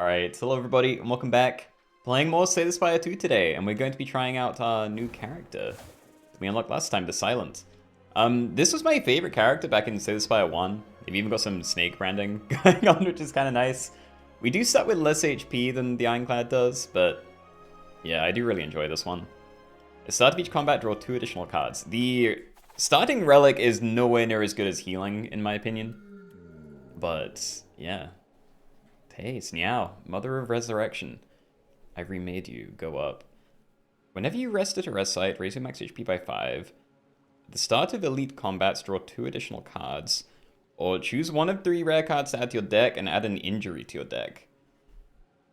Alright, hello everybody, and welcome back. Playing more Slay the Spire 2 today, and we're going to be trying out our new character that we unlocked last time, the Silent. This was my favorite character back in Slay the Spire 1. They've even got some snake branding going on, which is kind of nice. We do start with less HP than the Ironclad does, but yeah, I do really enjoy this one. At the start of each combat, draw 2 additional cards. The starting relic is nowhere near as good as healing, in my opinion. But yeah. Hey, it's Niao, Mother of Resurrection. I remade you. Go up. Whenever you rest at a rest site, raise your max HP by 5. At the start of elite combats, draw 2 additional cards. Or choose one of 3 rare cards to add to your deck and add an injury to your deck.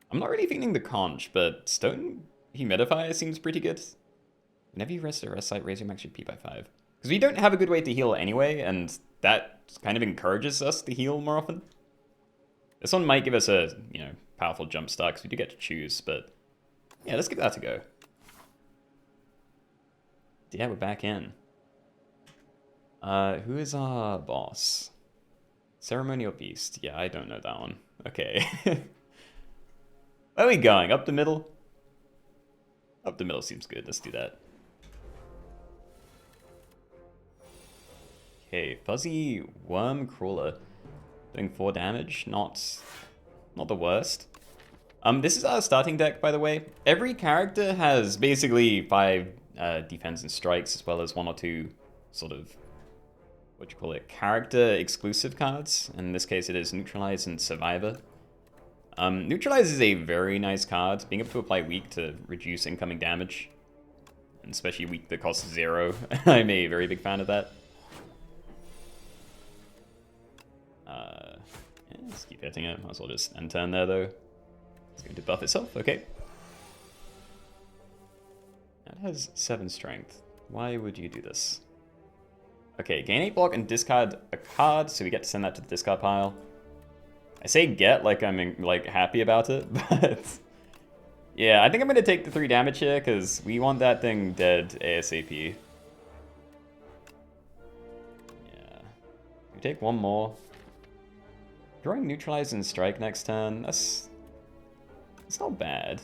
I'm not really feeling the conch, but Stone Humidifier seems pretty good. Whenever you rest at a rest site, raise your max HP by 5. Because we don't have a good way to heal anyway, and that kind of encourages us to heal more often. This one might give us a, powerful jump start, because we do get to choose, but yeah, let's give that a go. Yeah, we're back in. Who is our boss? Ceremonial Beast. Yeah, I don't know that one. Okay. Where are we going? Up the middle? Up the middle seems good. Let's do that. Okay, Fuzzy Worm Crawler. Doing 4 damage, not the worst. This is our starting deck, by the way. Every character has basically 5 defense and strikes, as well as 1 or 2 sort of, character exclusive cards. In this case, it is Neutralize and Survivor. Neutralize is a very nice card. Being able to apply Weak to reduce incoming damage, and especially Weak that costs 0. I'm a very big fan of that. Yeah, let's keep hitting it. Might as well just end turn there, though. It's going to buff itself. Okay. That has 7 strength. Why would you do this? Okay, gain 8 block and discard a card, so we get to send that to the discard pile. I say get like I'm happy about it, but yeah, I think I'm going to take the 3 damage here, because we want that thing dead ASAP. Yeah. We take 1 more. Drawing Neutralize and Strike next turn, it's not bad.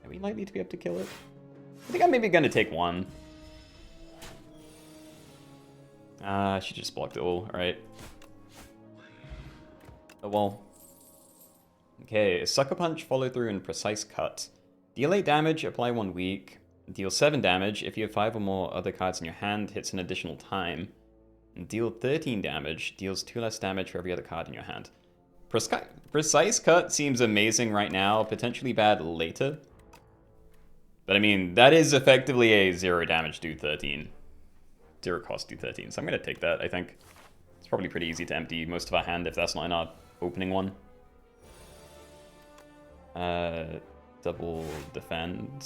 Are we likely to be able to kill it? I think I'm maybe going to take 1. She just blocked it all, alright. Oh well. Okay, Sucker Punch, Follow Through, and Precise Cut. Deal 8 damage, apply 1 weak. Deal 7 damage if you have 5 or more other cards in your hand, hits an additional time. And deal 13 damage, deals 2 less damage for every other card in your hand. Precise Cut seems amazing right now, potentially bad later. But I mean, that is effectively a 0 damage do 13. 0 cost do 13, so I'm going to take that, I think. It's probably pretty easy to empty most of our hand if that's not in our opening one. Double defend.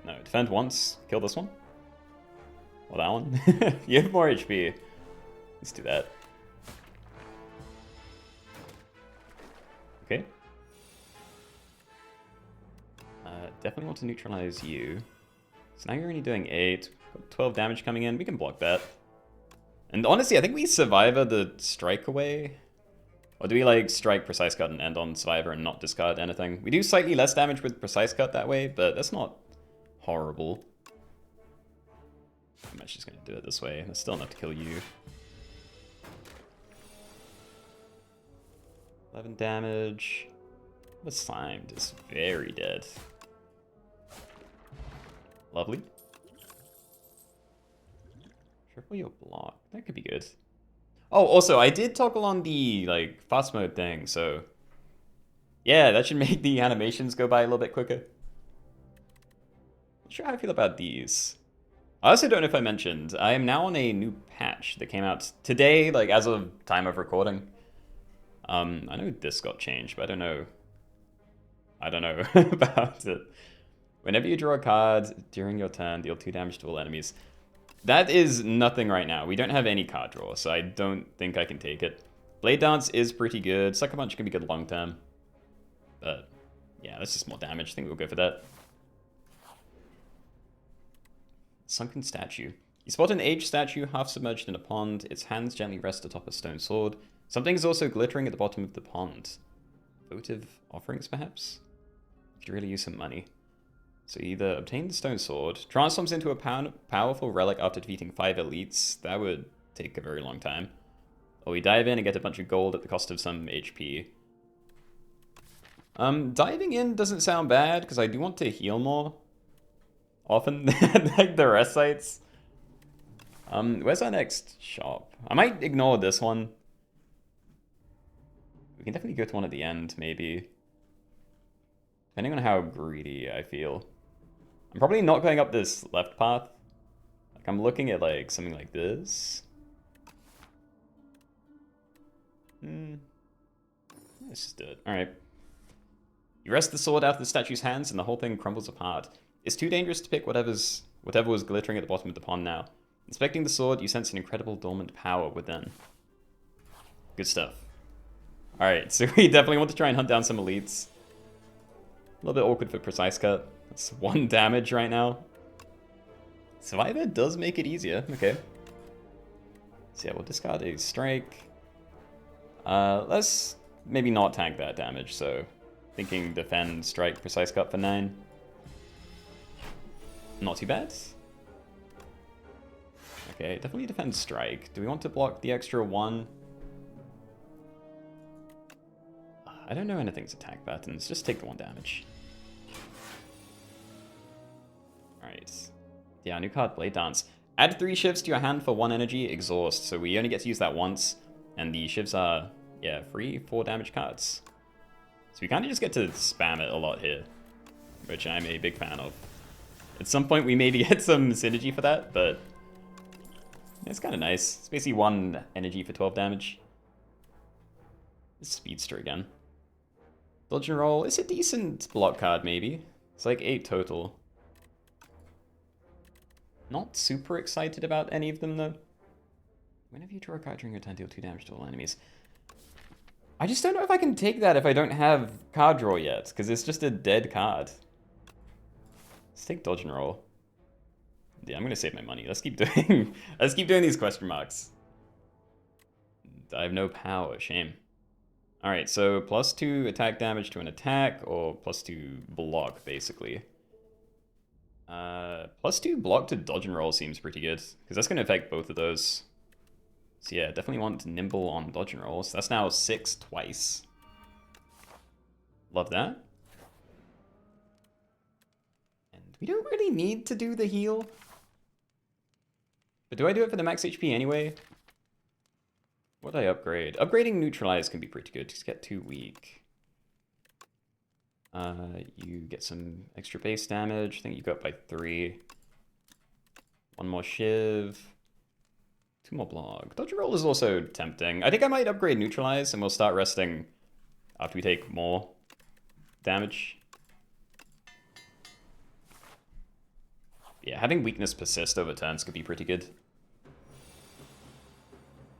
No, defend once, kill this one. Well, that one. You have more HP. Let's do that. Okay. Definitely want to neutralize you. So now you're only doing 8. 12 damage coming in. We can block that. And honestly, I think we Survivor the strike away. Or do we strike Precise Cut and end on Survivor and not discard anything? We do slightly less damage with Precise Cut that way, but that's not horrible. I'm actually just going to do it this way. That's still enough to kill you. 11 damage. The Slimed is very dead. Lovely. Triple your block. That could be good. Oh, also, I did toggle on the, fast mode thing, so yeah, that should make the animations go by a little bit quicker. Not sure how I feel about these. I also don't know if I mentioned, I am now on a new patch that came out today, as of time of recording. I know this got changed, but I don't know about it. Whenever you draw a card during your turn, deal 2 damage to all enemies. That is nothing right now. We don't have any card draw, so I don't think I can take it. Blade Dance is pretty good. Sucker Punch can be good long term. But yeah, that's just more damage. I think we'll go for that. Sunken Statue. You spot an aged statue half submerged in a pond. Its hands gently rest atop a stone sword. Something's also glittering at the bottom of the pond. Votive offerings, perhaps? Could really use some money. So either obtain the stone sword, transforms into a powerful relic after defeating 5 elites. That would take a very long time. Or we dive in and get a bunch of gold at the cost of some HP. Diving in doesn't sound bad, because I do want to heal more often than like the rest sites. Where's our next shop? I might ignore this one. We can definitely go to one at the end, maybe. Depending on how greedy I feel. I'm probably not going up this left path. Like, I'm looking at like something like this. Let's just do it. Alright. You wrest the sword out of the statue's hands and the whole thing crumbles apart. It's too dangerous to pick whatever was glittering at the bottom of the pond now. Inspecting the sword, you sense an incredible dormant power within. Good stuff. Alright, so we definitely want to try and hunt down some elites. A little bit awkward for precise cut. That's 1 damage right now. Survivor does make it easier. Okay. So yeah, we'll discard a strike. Let's maybe not tank that damage, so thinking defend, strike, precise cut for 9. Not too bad. Okay, definitely defend strike. Do we want to block the extra 1? I don't know anything's attack patterns. Just take the 1 damage. Alright. Yeah, new card, Blade Dance. Add 3 shivs to your hand for 1 energy, exhaust. So we only get to use that once. And the shivs are, yeah, free 4 damage cards. So we kind of just get to spam it a lot here, which I'm a big fan of. At some point we maybe get some synergy for that, but it's kind of nice. It's basically 1 energy for 12 damage. Speedster again. Dodge and roll. It's a decent block card, maybe. It's like 8 total. Not super excited about any of them, though. Whenever you draw a card during your turn, deal 2 damage to all enemies. I just don't know if I can take that if I don't have card draw yet, because it's just a dead card. Let's take dodge and roll. Yeah, I'm gonna save my money. Let's keep doing these question marks. I have no power, shame. Alright, so +2 attack damage to an attack, or +2 block, basically. +2 block to dodge and roll seems pretty good, because that's gonna affect both of those. So yeah, definitely want nimble on dodge and rolls. That's now 6 twice. Love that. And we don't really need to do the heal. But do I do it for the max HP anyway? What do I upgrade? Upgrading neutralize can be pretty good. Just get 2 weak. You get some extra base damage. I think you go up by 3. 1 more shiv. 2 more block. Dodge roll is also tempting. I think I might upgrade neutralize and we'll start resting after we take more damage. Yeah, having weakness persist over turns could be pretty good.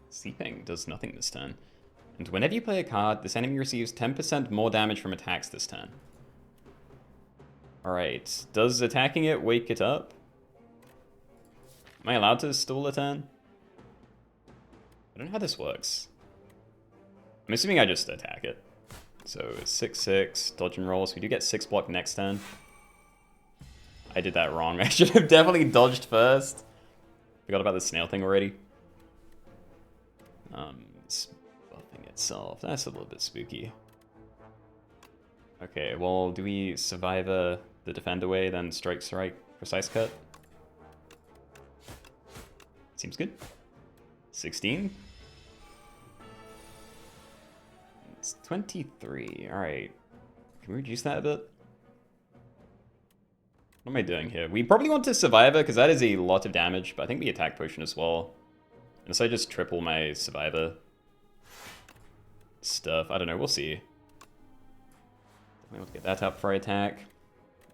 Sleeping does nothing this turn. And whenever you play a card, this enemy receives 10% more damage from attacks this turn. Alright, does attacking it wake it up? Am I allowed to stall a turn? I don't know how this works. I'm assuming I just attack it. So 6/6, dodge and roll. So we do get 6 block next turn. I did that wrong. I should have definitely dodged first. Forgot about the snail thing already. It's buffing itself. That's a little bit spooky. Okay, well, do we survive the defend away, then strike, precise cut? Seems good. 16. It's 23. Alright. Can we reduce that a bit? What am I doing here? We probably want to Survivor, because that is a lot of damage, but I think the attack potion as well. Unless I just triple my Survivor stuff. I don't know, we'll see. Definitely want to get that up for attack.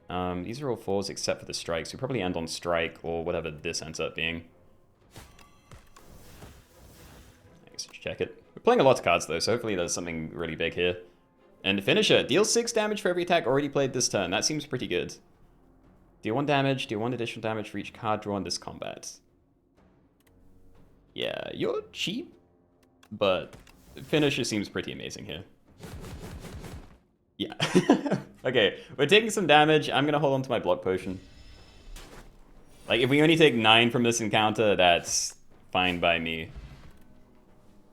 These are all 4s except for the strikes. We probably end on strike, or whatever this ends up being. I guess just check it. We're playing a lot of cards though, so hopefully there's something really big here. And finisher, deal 6 damage for every attack already played this turn. That seems pretty good. Deal 1 damage, deal 1 additional damage for each card drawn this combat. Yeah, you're cheap, but Finisher seems pretty amazing here. Yeah. Okay, we're taking some damage. I'm gonna hold on to my block potion. Like, if we only take 9 from this encounter, that's fine by me.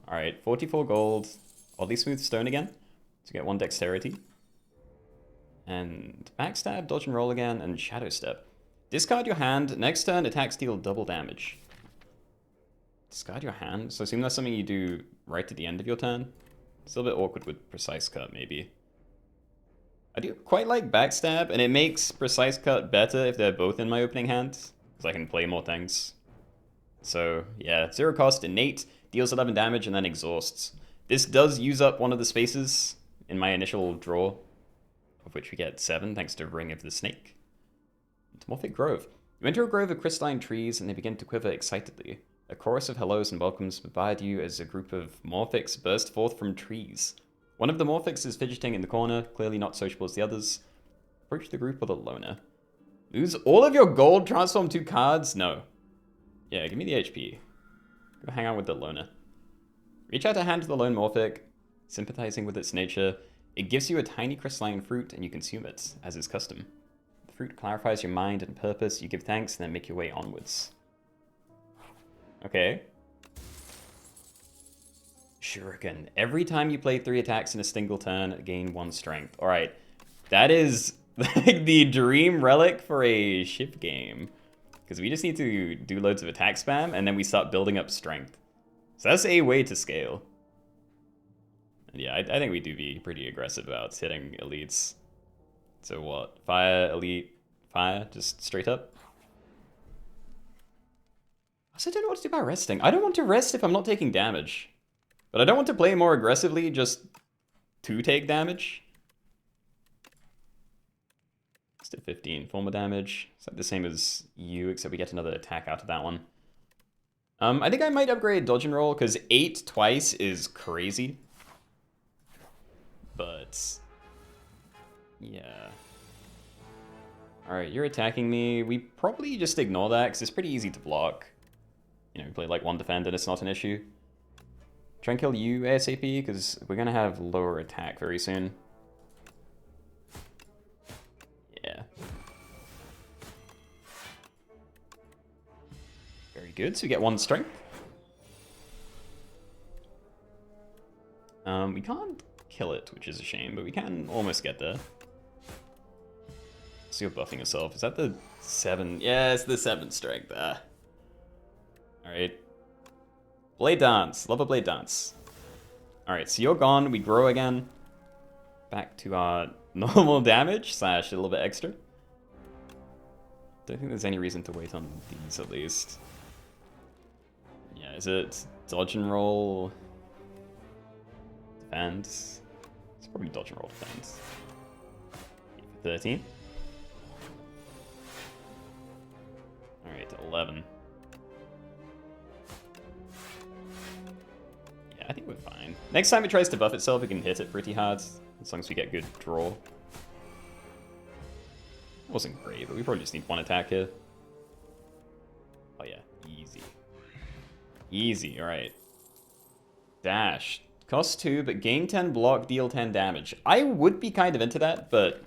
Alright, 44 gold. Oddly smooth stone again to get 1 dexterity. And backstab, dodge and roll again, and shadow step. Discard your hand. Next turn, attacks deal double damage. Discard your hand? So I assume that's something you do right at the end of your turn? It's a little bit awkward with precise cut, maybe. I do quite like backstab, and it makes precise cut better if they're both in my opening hand, because I can play more things. So yeah, 0 cost, innate, deals 11 damage, and then exhausts. This does use up one of the spaces in my initial draw, of which we get 7 thanks to Ring of the Snake. Metamorphic Grove. You enter a grove of crystalline trees, and they begin to quiver excitedly. A chorus of hellos and welcomes bombard you as a group of morphics burst forth from trees. One of the morphics is fidgeting in the corner, clearly not sociable as the others. Approach the group with a loner. Lose all of your gold, transform 2 cards? No. Yeah, give me the HP. Go hang out with the loner. Reach out a hand to the lone morphic, sympathizing with its nature. It gives you a tiny crystalline fruit and you consume it, as is custom. The fruit clarifies your mind and purpose, you give thanks and then make your way onwards. Okay. Shuriken. Every time you play 3 attacks in a single turn, gain 1 strength. Alright. That is like the dream relic for a Shiv game. Because we just need to do loads of attack spam, and then we start building up strength. So that's a way to scale. And yeah, I think we do be pretty aggressive about hitting elites. So what? Fire, elite, fire, just straight up? I also don't know what to do about resting. I don't want to rest if I'm not taking damage. But I don't want to play more aggressively just to take damage. Let's do 15. Formal damage. It's like the same as you, except we get another attack out of that one. I think I might upgrade dodge and roll, because 8 twice is crazy. But yeah. Alright, you're attacking me. We probably just ignore that, because it's pretty easy to block. You know, we play like 1 defend and it's not an issue. Try and kill you ASAP, because we're going to have lower attack very soon. Yeah. Very good, so we get 1 strength. We can't kill it, which is a shame, but we can almost get there. So you're buffing yourself. Is that the 7? Yeah, it's the 7 strength. Alright. Blade Dance. Love a Blade Dance. Alright, so you're gone. We grow again. Back to our normal damage, slash a little bit extra. Don't think there's any reason to wait on these, at least. Yeah, is it dodge and roll? Defend? It's probably dodge and roll defend. 13. Alright, 11. Yeah, I think we're fine. Next time it tries to buff itself, we can hit it pretty hard, as long as we get good draw. Wasn't great, but we probably just need 1 attack here. Oh yeah, easy. Easy, alright. Dash. Cost 2, but gain 10 block, deal 10 damage. I would be kind of into that, but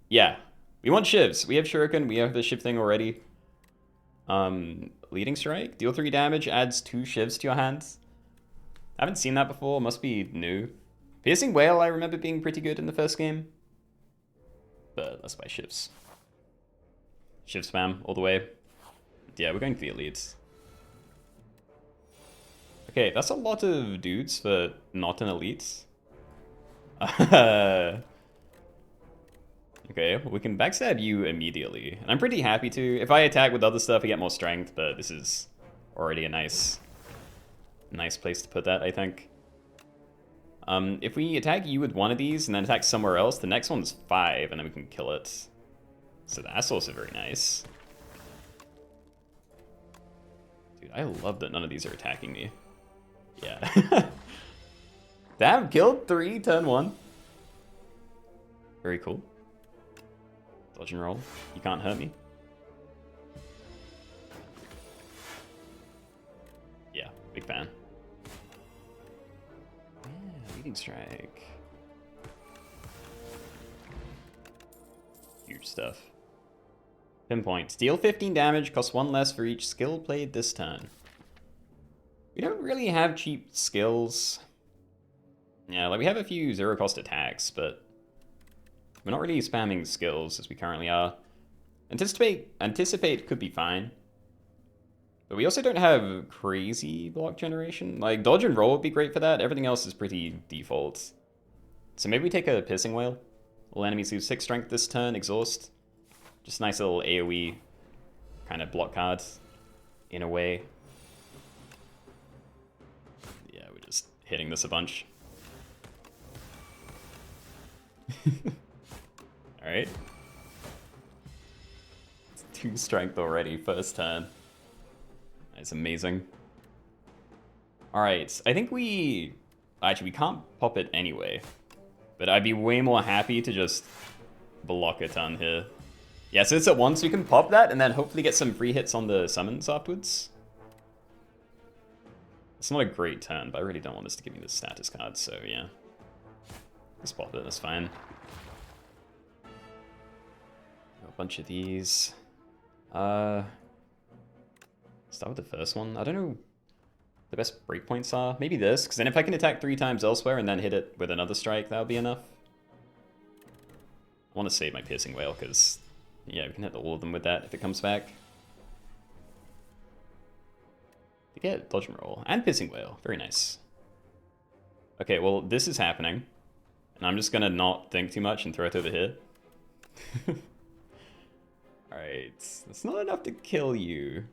yeah. We want Shivs. We have Shuriken, we have the Shiv thing already. Leading Strike. Deal 3 damage, adds 2 Shivs to your hands. Haven't seen that before, must be new. Piercing Whale I remember being pretty good in the first game. But let's buy Shivs. Shiv spam all the way. Yeah, we're going to the elites. Okay, that's a lot of dudes for not an elite. Okay, well, we can backstab you immediately. And I'm pretty happy to. If I attack with other stuff, I get more strength, but this is already a nice place to put that, I think. If we attack you with one of these and then attack somewhere else, the next one's 5, and then we can kill it. So that's also very nice. Dude, I love that none of these are attacking me. Yeah. Damn, killed 3, turn 1. Very cool. Dodge and roll. You can't hurt me. Yeah, big fan. Leading strike. Huge stuff. Pinpoint. Deal 15 damage, costs 1 less for each skill played this turn. We don't really have cheap skills. Yeah, like we have a few zero cost attacks, but we're not really spamming skills as we currently are. Anticipate could be fine. But we also don't have crazy block generation. Like, dodge and roll would be great for that. Everything else is pretty default. So maybe we take a Piercing Wail. All enemies lose 6 strength this turn, exhaust. Just nice little AoE kind of block card in a way. Yeah, we're just hitting this a bunch. Alright. It's 2 strength already, first turn. That's amazing. Alright, I think we... Actually, we can't pop it anyway. But I'd be way more happy to just block a ton here. Yeah, so it's at once, we can pop that and then hopefully get some free hits on the summons afterwards. It's not a great turn, but I really don't want this to give me the status card, so yeah. Let's pop it, that's fine. A bunch of these. Start with the first one. I don't know the best breakpoints are. Maybe this, because then if I can attack 3 times elsewhere and then hit it with another strike, that'll be enough. I want to save my Piercing Wail, because, yeah, we can hit all of them with that if it comes back. To get dodge and roll. And Piercing Wail. Very nice. Okay, well, this is happening. And I'm just going to not think too much and throw it over here. Alright. That's not enough to kill you.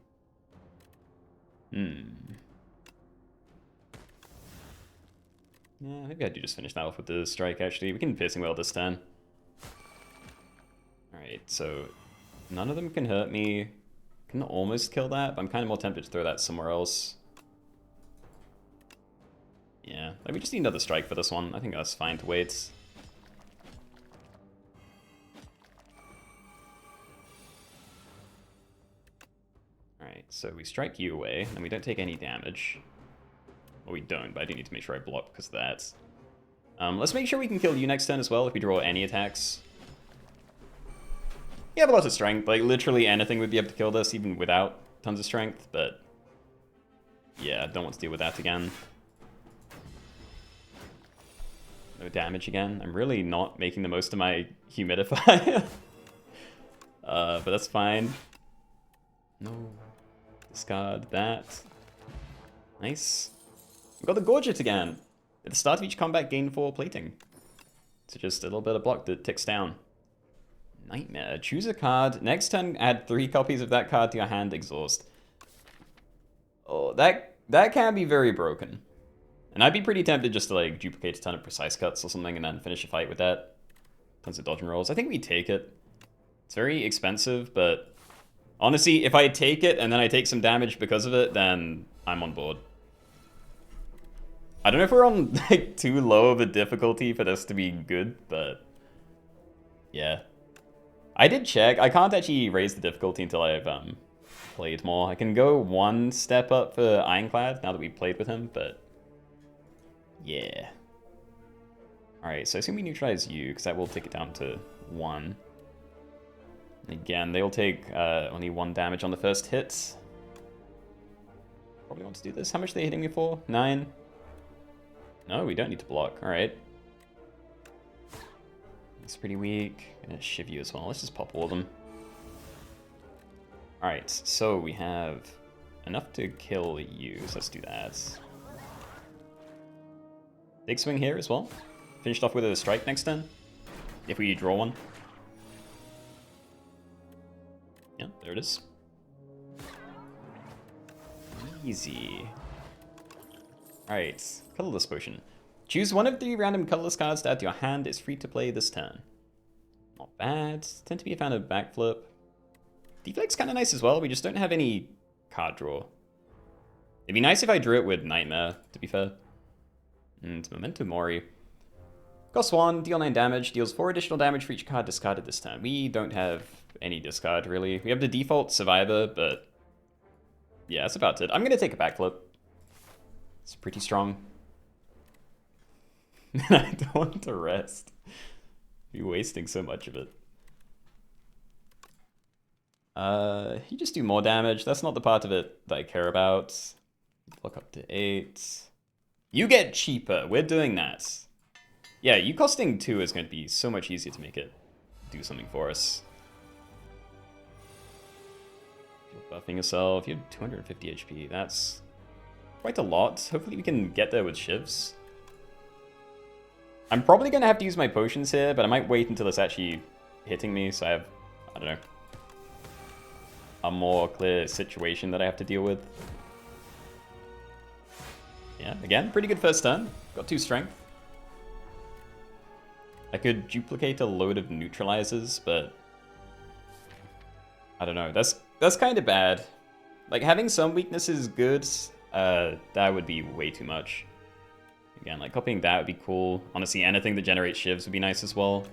Yeah, maybe I do just finish that off with the strike, actually. We can Piercing Wail this turn. Alright, so none of them can hurt me. Can almost kill that, but I'm kind of more tempted to throw that somewhere else. Yeah, like we just need another strike for this one. I think that's fine to wait. Alright, so we strike you away, and we don't take any damage. Well, we don't, but I do need to make sure I block because of that. Let's make sure we can kill you next turn as well if we draw any attacks. We have a lot of strength, like literally anything would be able to kill this even without tons of strength, but yeah, I don't want to deal with that again. No damage again. I'm really not making the most of my humidifier. But that's fine. No. Discard that. Nice. We got the Gorget again. At the start of each combat, gain 4 plating. So just a little bit of block that ticks down. Nightmare. Choose a card. Next turn, add 3 copies of that card to your hand, exhaust. Oh, that can be very broken. And I'd be pretty tempted just to like duplicate a ton of precise cuts or something and then finish a fight with that. Tons of dodge and rolls. I think we take it. It's very expensive, but honestly, if I take it and then I take some damage because of it, then I'm on board. I don't know if we're on like too low of a difficulty for this to be good, but yeah. I did check. I can't actually raise the difficulty until I've played more. I can go 1 step up for Ironclad now that we've played with him, but yeah. Alright, so I assume we neutralize you, because that will take it down to 1. And again, they'll take only 1 damage on the first hit. Probably want to do this. How much are they hitting me for? 9? No, we don't need to block. Alright. It's pretty weak. Gonna Shiv you as well. Let's just pop all of them. Alright, so we have enough to kill you, so let's do that. Big swing here as well. Finished off with a strike next turn. If we draw one. Yeah, there it is. Easy. Alright, colorless potion. Choose one of the random colorless cards to add to your hand. It's free to play this turn. Not bad. Tend to be a fan of backflip. Deflect's kind of nice as well. We just don't have any card draw. It'd be nice if I drew it with Nightmare, to be fair. And Memento Mori. Costs 1, deal 9 damage, deals 4 additional damage for each card discarded this turn. We don't have any discard, really. We have the default Survivor, but yeah, that's about it. I'm going to take a backflip. It's pretty strong. I don't want to rest. You're wasting so much of it. You just do more damage. That's not the part of it that I care about. Block up to 8. You get cheaper. We're doing that. Yeah, you costing 2 is going to be so much easier to make it do something for us. You're buffing yourself. You have 250 HP. That's quite a lot. Hopefully we can get there with Shivs. I'm probably going to have to use my potions here, but I might wait until it's actually hitting me, so I have, I don't know, a more clear situation that I have to deal with. Yeah, again, pretty good first turn. Got 2 strength. I could duplicate a load of neutralizers, but I don't know. That's kind of bad. Like, having some weaknesses is good. That would be way too much. Again, like, copying that would be cool. Honestly, anything that generates Shivs would be nice as well.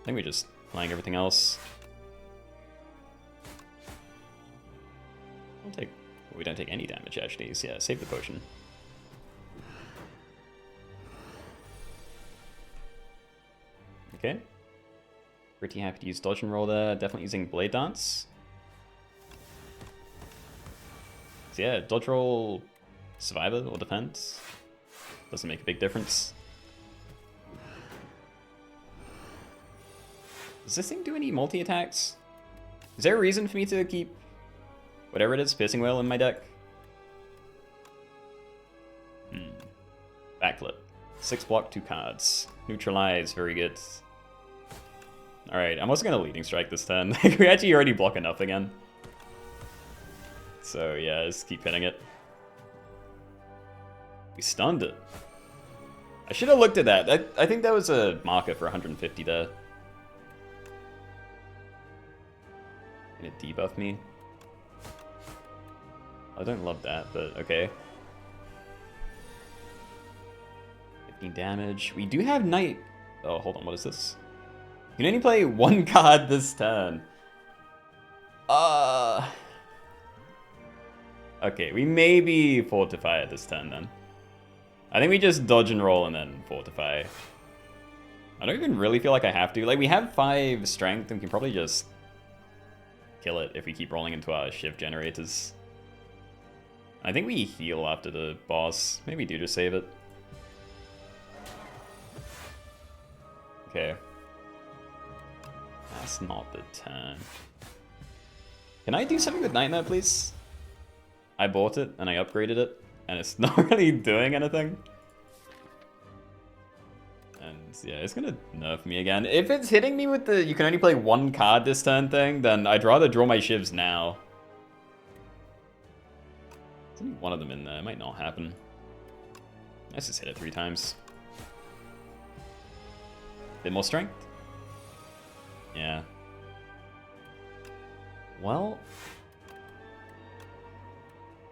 I think we're just playing everything else. We don't take any damage, actually. So yeah, save the potion. Okay. Pretty happy to use dodge and roll there. Definitely using blade dance. So yeah, dodge roll, survivor or defense. Doesn't make a big difference. Does this thing do any multi-attacks? Is there a reason for me to keep whatever it is, piercing whale in my deck? Backflip. 6 block, 2 cards. Neutralize, very good. Alright, I'm also gonna leading strike this turn. We actually already block enough again. So yeah, just keep hitting it. We stunned it. I should have looked at that. I think that was a marker for 150 there. Gonna debuff me. I don't love that, but okay. 15 damage. We do have night. Oh, hold on. What is this? You can only play 1 card this turn. Okay, we maybe fortify it this turn then. I think we just dodge and roll and then fortify. I don't even really feel like I have to. Like, we have 5 strength and we can probably just kill it if we keep rolling into our Shiv generators. I think we heal after the boss. Maybe do just save it. Okay. That's not the turn. Can I do something with Nightmare, please? I bought it and I upgraded it, and it's not really doing anything. And yeah, it's gonna nerf me again. If it's hitting me with the you can only play 1 card this turn thing, then I'd rather draw my Shivs now. There's only 1 of them in there. It might not happen. Let's just hit it 3 times. Bit more strength? Yeah. Well,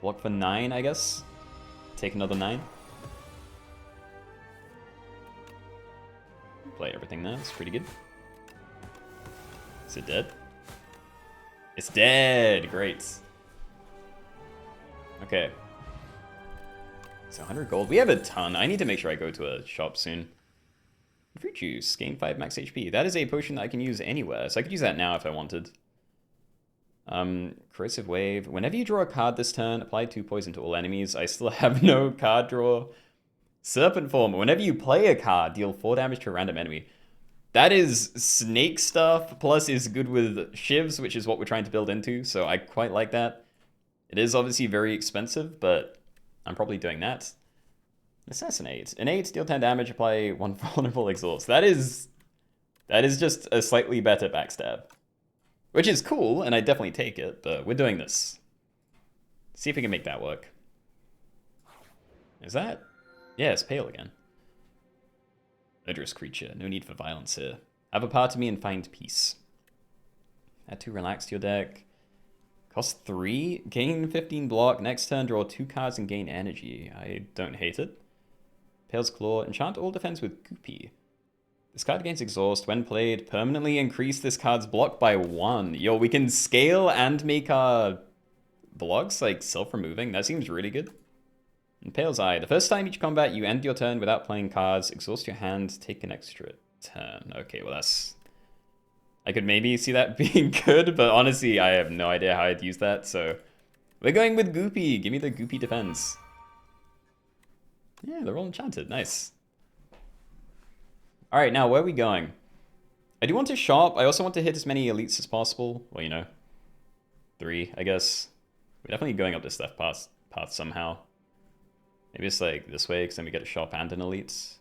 block for 9, I guess. Take another 9. Play everything there. It's pretty good. Is it dead? It's dead. Great. Okay. So 100 gold. We have a ton. I need to make sure I go to a shop soon. Fruit juice. Gain 5 max HP. That is a potion that I can use anywhere. So I could use that now if I wanted. Corrosive Wave. Whenever you draw a card this turn, apply 2 poison to all enemies. I still have no card draw. Serpent Form. Whenever you play a card, deal 4 damage to a random enemy. That is snake stuff, plus is good with Shivs, which is what we're trying to build into, so I quite like that. It is obviously very expensive, but I'm probably doing that. Assassinate. Innate, deal 10 damage, apply 1 vulnerable exhaust. That is just a slightly better backstab. Which is cool, and I definitely take it, but we're doing this. See if we can make that work. Is that? Yeah, it's pale again. Odorous creature. No need for violence here. Have a part of me and find peace. Add 2 relax to your deck. Cost 3. Gain 15 block. Next turn, draw 2 cards and gain energy. I don't hate it. Pale's Claw. Enchant all defense with Goopy. This card gains exhaust. When played, permanently increase this card's block by 1. Yo, we can scale and make our blocks like self-removing. That seems really good. Impale's Eye. The first time each combat, you end your turn without playing cards. Exhaust your hand, take an extra turn. Okay, well that's... I could maybe see that being good, but honestly, I have no idea how I'd use that, so... We're going with Goopy. Give me the Goopy defense. Yeah, they're all enchanted. Nice. Alright, now where are we going? I do want to shop. I also want to hit as many elites as possible. Well, you know, 3, I guess. We're definitely going up this left path somehow. Maybe it's like this way, because then we get a shop and an elite.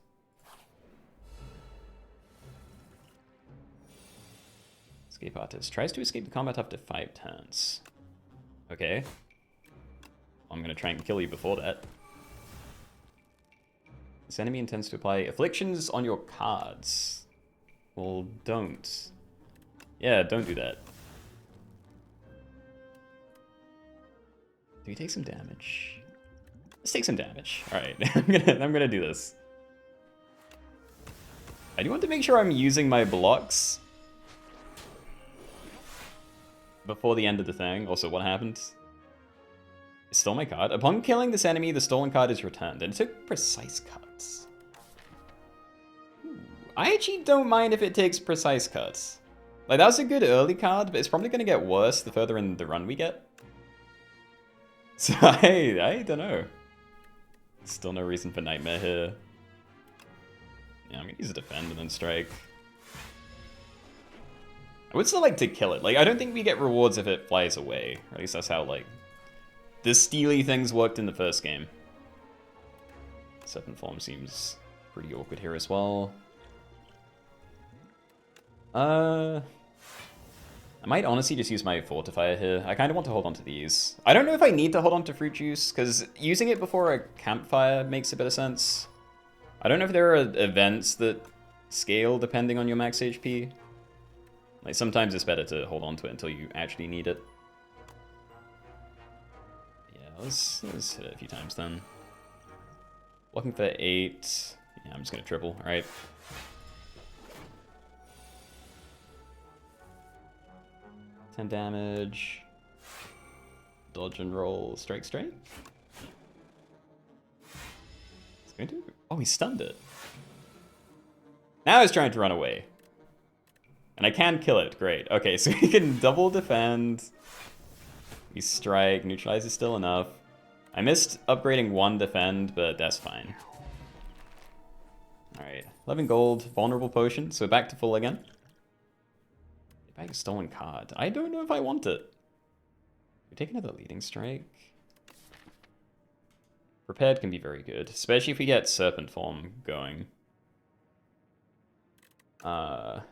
Escape artist. Tries to escape the combat after 5 turns. Okay. I'm going to try and kill you before that. This enemy intends to apply afflictions on your cards. Well, don't. Yeah, don't do that. Do we take some damage? Let's take some damage. Alright, I'm gonna do this. I do want to make sure I'm using my blocks before the end of the thing. Also, what happened? It stole my card. Upon killing this enemy, the stolen card is returned, and it took precise cuts. Ooh. I actually don't mind if it takes precise cuts. Like, that was a good early card, but it's probably going to get worse the further in the run we get. So, I don't know. Still no reason for Nightmare here. Yeah, I'm going to use a defend and then strike. I would still like to kill it. Like, I don't think we get rewards if it flies away. Or at least that's how, like, the steely things worked in the first game. Serpent form seems pretty awkward here as well. I might honestly just use my fortifier here. I kind of want to hold on to these. I don't know if I need to hold on to fruit juice, because using it before a campfire makes a bit of sense. I don't know if there are events that scale depending on your max HP. Like, sometimes it's better to hold on to it until you actually need it. Yeah, let's hit it a few times then. Looking for 8. Yeah, I'm just gonna triple. All right. $10 damage. Dodge and roll. Strike, strike. It's going to... Oh, he stunned it. Now he's trying to run away. And I can kill it. Great. Okay, so we can double defend. We strike. Neutralize is still enough. I missed upgrading 1 defend, but that's fine. Alright. 11 gold. Vulnerable potion. So back to full again. Back a stolen card. I don't know if I want it. We take another leading strike. Prepared can be very good, especially if we get serpent form going. I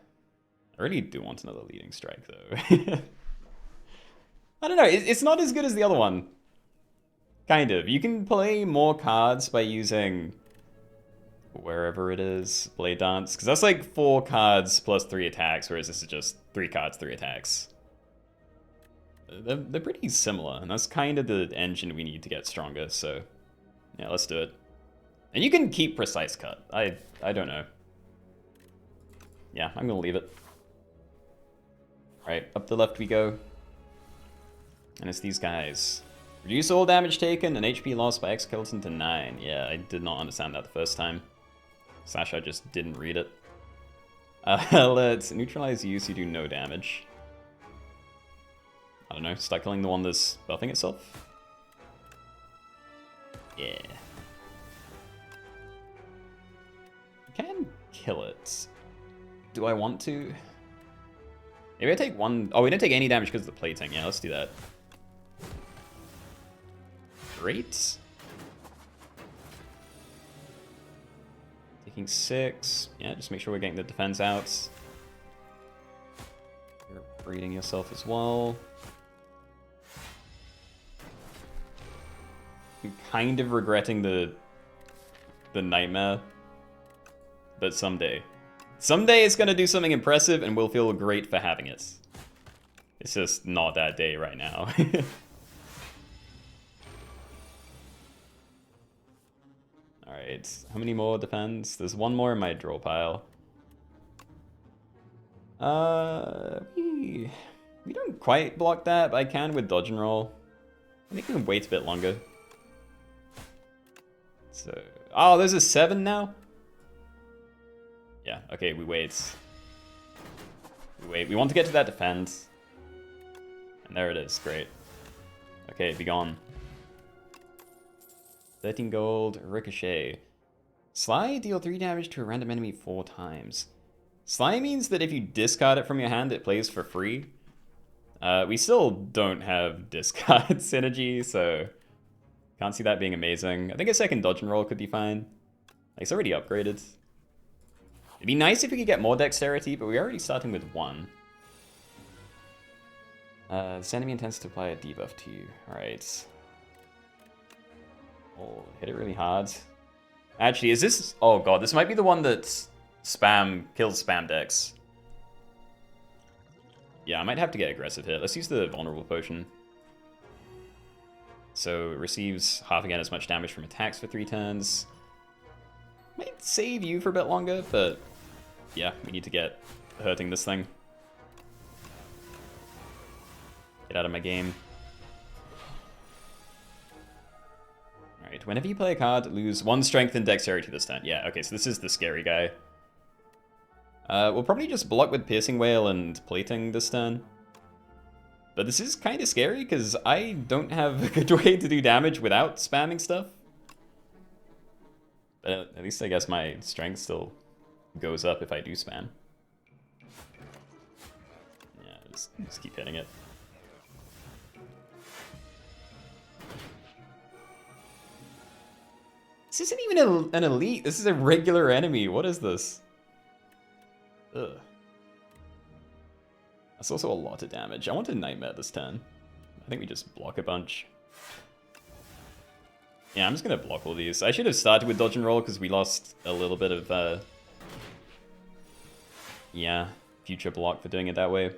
really do want another leading strike though. I don't know, it's not as good as the other one. Kind of. You can play more cards by using wherever it is, Blade Dance, because that's like 4 cards plus 3 attacks, whereas this is just 3 cards, 3 attacks. They're pretty similar, and that's kind of the engine we need to get stronger, so yeah, let's do it. And you can keep Precise Cut. I don't know. Yeah, I'm gonna leave it. Alright, up the left we go. And it's these guys. Reduce all damage taken and HP lost by Exoskeleton to 9. Yeah, I did not understand that the first time. Slash, I just didn't read it. Let's neutralize you so you do no damage. I don't know, start killing the one that's buffing itself. Yeah. I can kill it. Do I want to? Maybe I take 1... Oh, we didn't take any damage because of the plating. Yeah, let's do that. Great. Taking 6. Yeah, just make sure we're getting the defense out. You're breeding yourself as well. I'm kind of regretting the nightmare. But someday. Someday it's gonna do something impressive and we'll feel great for having it. It's just not that day right now. Alright, how many more defends? There's 1 more in my draw pile. We don't quite block that, but I can with dodge and roll. I think we can wait a bit longer. So, oh, there's a 7 now? Yeah, okay, we wait. We wait. We want to get to that defend. And there it is, great. Okay, be gone. 13 gold, ricochet. Sly, deal 3 damage to a random enemy 4 times. Sly means that if you discard it from your hand, it plays for free. We still don't have discard synergy, so can't see that being amazing. I think a second dodge and roll could be fine. Like, it's already upgraded. It'd be nice if we could get more dexterity, but we're already starting with 1. This enemy intends to apply a debuff to you. Alright. Oh, hit it really hard. Actually, is this... Oh god, this might be the one that kills spam decks. Yeah, I might have to get aggressive here. Let's use the vulnerable potion. So, it receives half again as much damage from attacks for 3 turns. Might save you for a bit longer, but... Yeah, we need to get hurting this thing. Get out of my game. Alright, whenever you play a card, lose 1 strength and dexterity this turn. Yeah, okay, so this is the scary guy. We'll probably just block with Piercing Wail and Plating this turn. But this is kind of scary, because I don't have a good way to do damage without spamming stuff. But at least I guess my strength still goes up if I do spam. Yeah, just keep hitting it. This isn't even an elite. This is a regular enemy. What is this? Ugh. That's also a lot of damage. I want a Nightmare this turn. I think we just block a bunch. Yeah, I'm just going to block all these. I should have started with dodge and roll because we lost a little bit of, yeah, future block for doing it that way.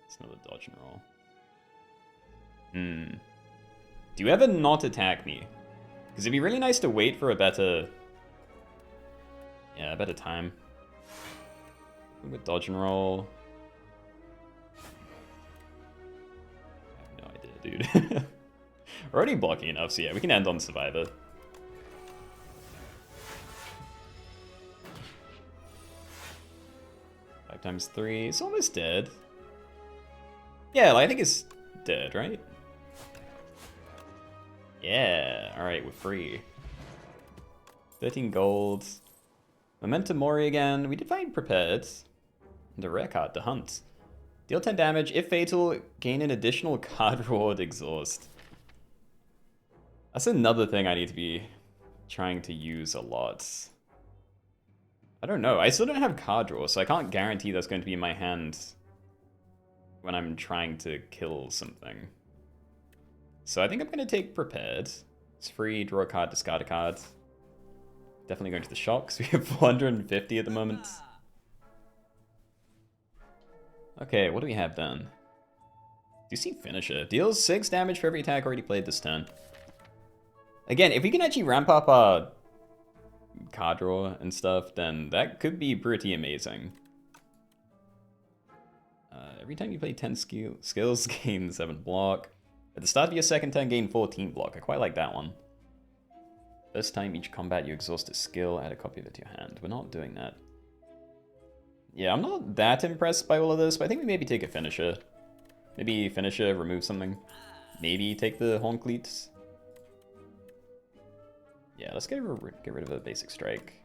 It's another dodge and roll. Do you ever not attack me? Because it'd be really nice to wait for a better... Yeah, a better time. With dodge and roll. I have no idea, dude. We're already blocking enough, so yeah, we can end on Survivor. 5 times 3. It's almost dead. Yeah, I think it's dead, right? Yeah, alright, we're free. 13 gold. Memento Mori again. We did find Prepared. And a rare card to hunt. Deal 10 damage. If fatal, gain an additional card reward exhaust. That's another thing I need to be trying to use a lot. I don't know. I still don't have card draw, so I can't guarantee that's going to be in my hand when I'm trying to kill something. So I think I'm going to take Prepared. It's free, draw a card, discard a card. Definitely going to the shop, because we have 450 at the moment. Okay, what do we have then? Do you see Finisher? Deals 6 damage for every attack already played this turn. Again, if we can actually ramp up our card draw and stuff, then that could be pretty amazing. Every time you play 10 skills, gain 7 block. At the start of your second turn, gain 14 block. I quite like that one. First time each combat you exhaust a skill, add a copy of it to your hand. We're not doing that. Yeah, I'm not that impressed by all of this, but I think we maybe take a Finisher. Maybe Finisher, remove something. Maybe take the Horn Cleats. Yeah, let's get rid of a basic strike.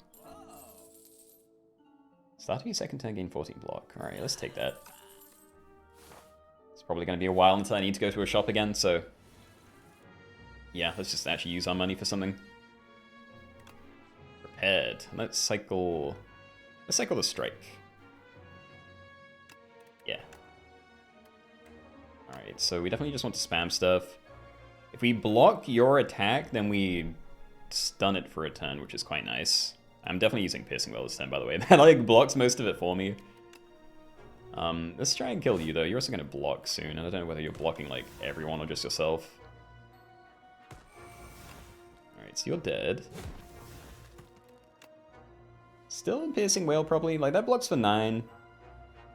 Start of your second turn, gain 14 block. Alright, let's take that. It's probably going to be a while until I need to go to a shop again, so... Yeah, let's just actually use our money for something. Prepared. Let's cycle the strike. Yeah. Alright, so we definitely just want to spam stuff. If we block your attack, then we stun it for a turn, which is quite nice. I'm definitely using Piercing Wail this turn, by the way. That like blocks most of it for me. Let's try and kill you though. You're also going to block soon, and I don't know whether you're blocking like everyone or just yourself. Alright, so you're dead. Still Piercing Wail probably. Like that blocks for 9.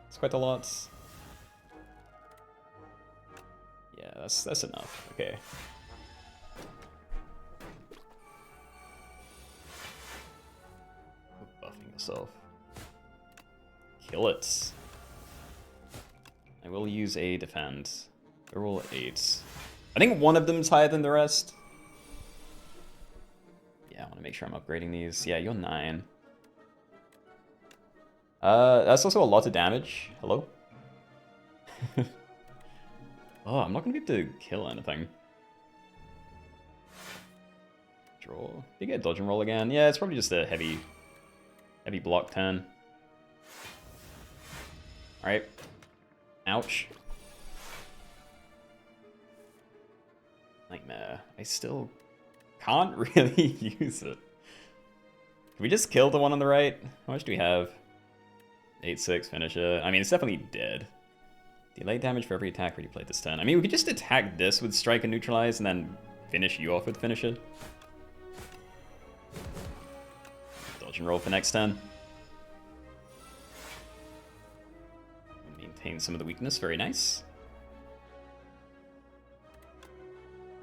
It's quite a lot. Yeah, that's enough. Okay. yourself. Kill it. I will use a defend. They're all 8. I think one of them's higher than the rest. Yeah, I want to make sure I'm upgrading these. Yeah, you're 9. That's also a lot of damage. Hello? Oh, I'm not going to be able to kill anything. Draw. Did you get dodge and roll again? Yeah, it's probably just a heavy block turn. Alright. Ouch. Nightmare. I still can't really use it. Can we just kill the one on the right? How much do we have? 8-6 finisher. I mean, it's definitely dead. Delay damage for every attack already played this turn. I mean, we could just attack this with strike and neutralize and then finish you off with finisher. Dodge and roll for next turn. Maintain some of the weakness. Very nice.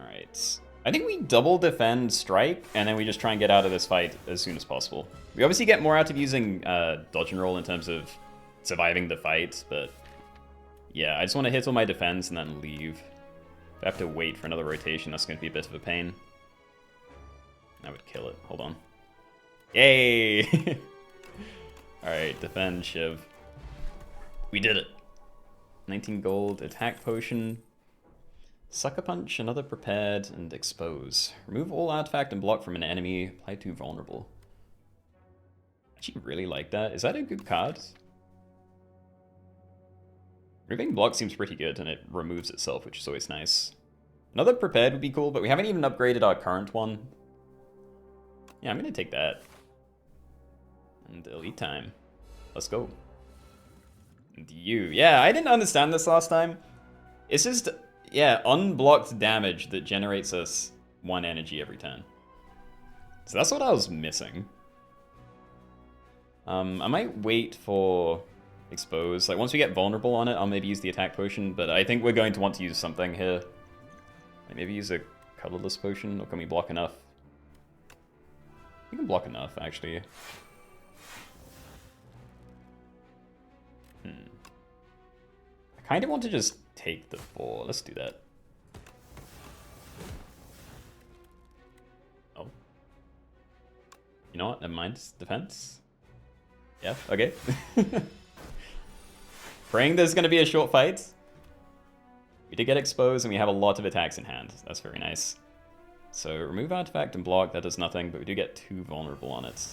Alright. I think we double defend strike, and then we just try and get out of this fight as soon as possible. We obviously get more out of using dodge and roll in terms of surviving the fight, but yeah, I just want to hit all my defense and then leave. If I have to wait for another rotation, that's going to be a bit of a pain. I would kill it. Hold on. Yay! Alright, defend, Shiv. We did it. 19 gold, attack potion. Sucker Punch, another prepared, and expose. Remove all artifact and block from an enemy. Apply to vulnerable. I actually really like that. Is that a good card? Removing block seems pretty good, and it removes itself, which is always nice. Another prepared would be cool, but we haven't even upgraded our current one. Yeah, I'm gonna take that. And elite time. Let's go. And you. Yeah, I didn't understand this last time. It's just... yeah, unblocked damage that generates us 1 energy every turn. So that's what I was missing. I might wait for expose. Like, once we get vulnerable on it, I'll maybe use the attack potion, but I think we're going to want to use something here. Like maybe use a colorless potion, or can we block enough? We can block enough, actually. I kind of want to just take the 4. Let's do that. Oh. You know what? Never mind. Defense? Yeah, okay. Praying there's going to be a short fight. We did get exposed, and we have a lot of attacks in hand. That's very nice. So, remove artifact and block. That does nothing, but we do get 2 vulnerable on it.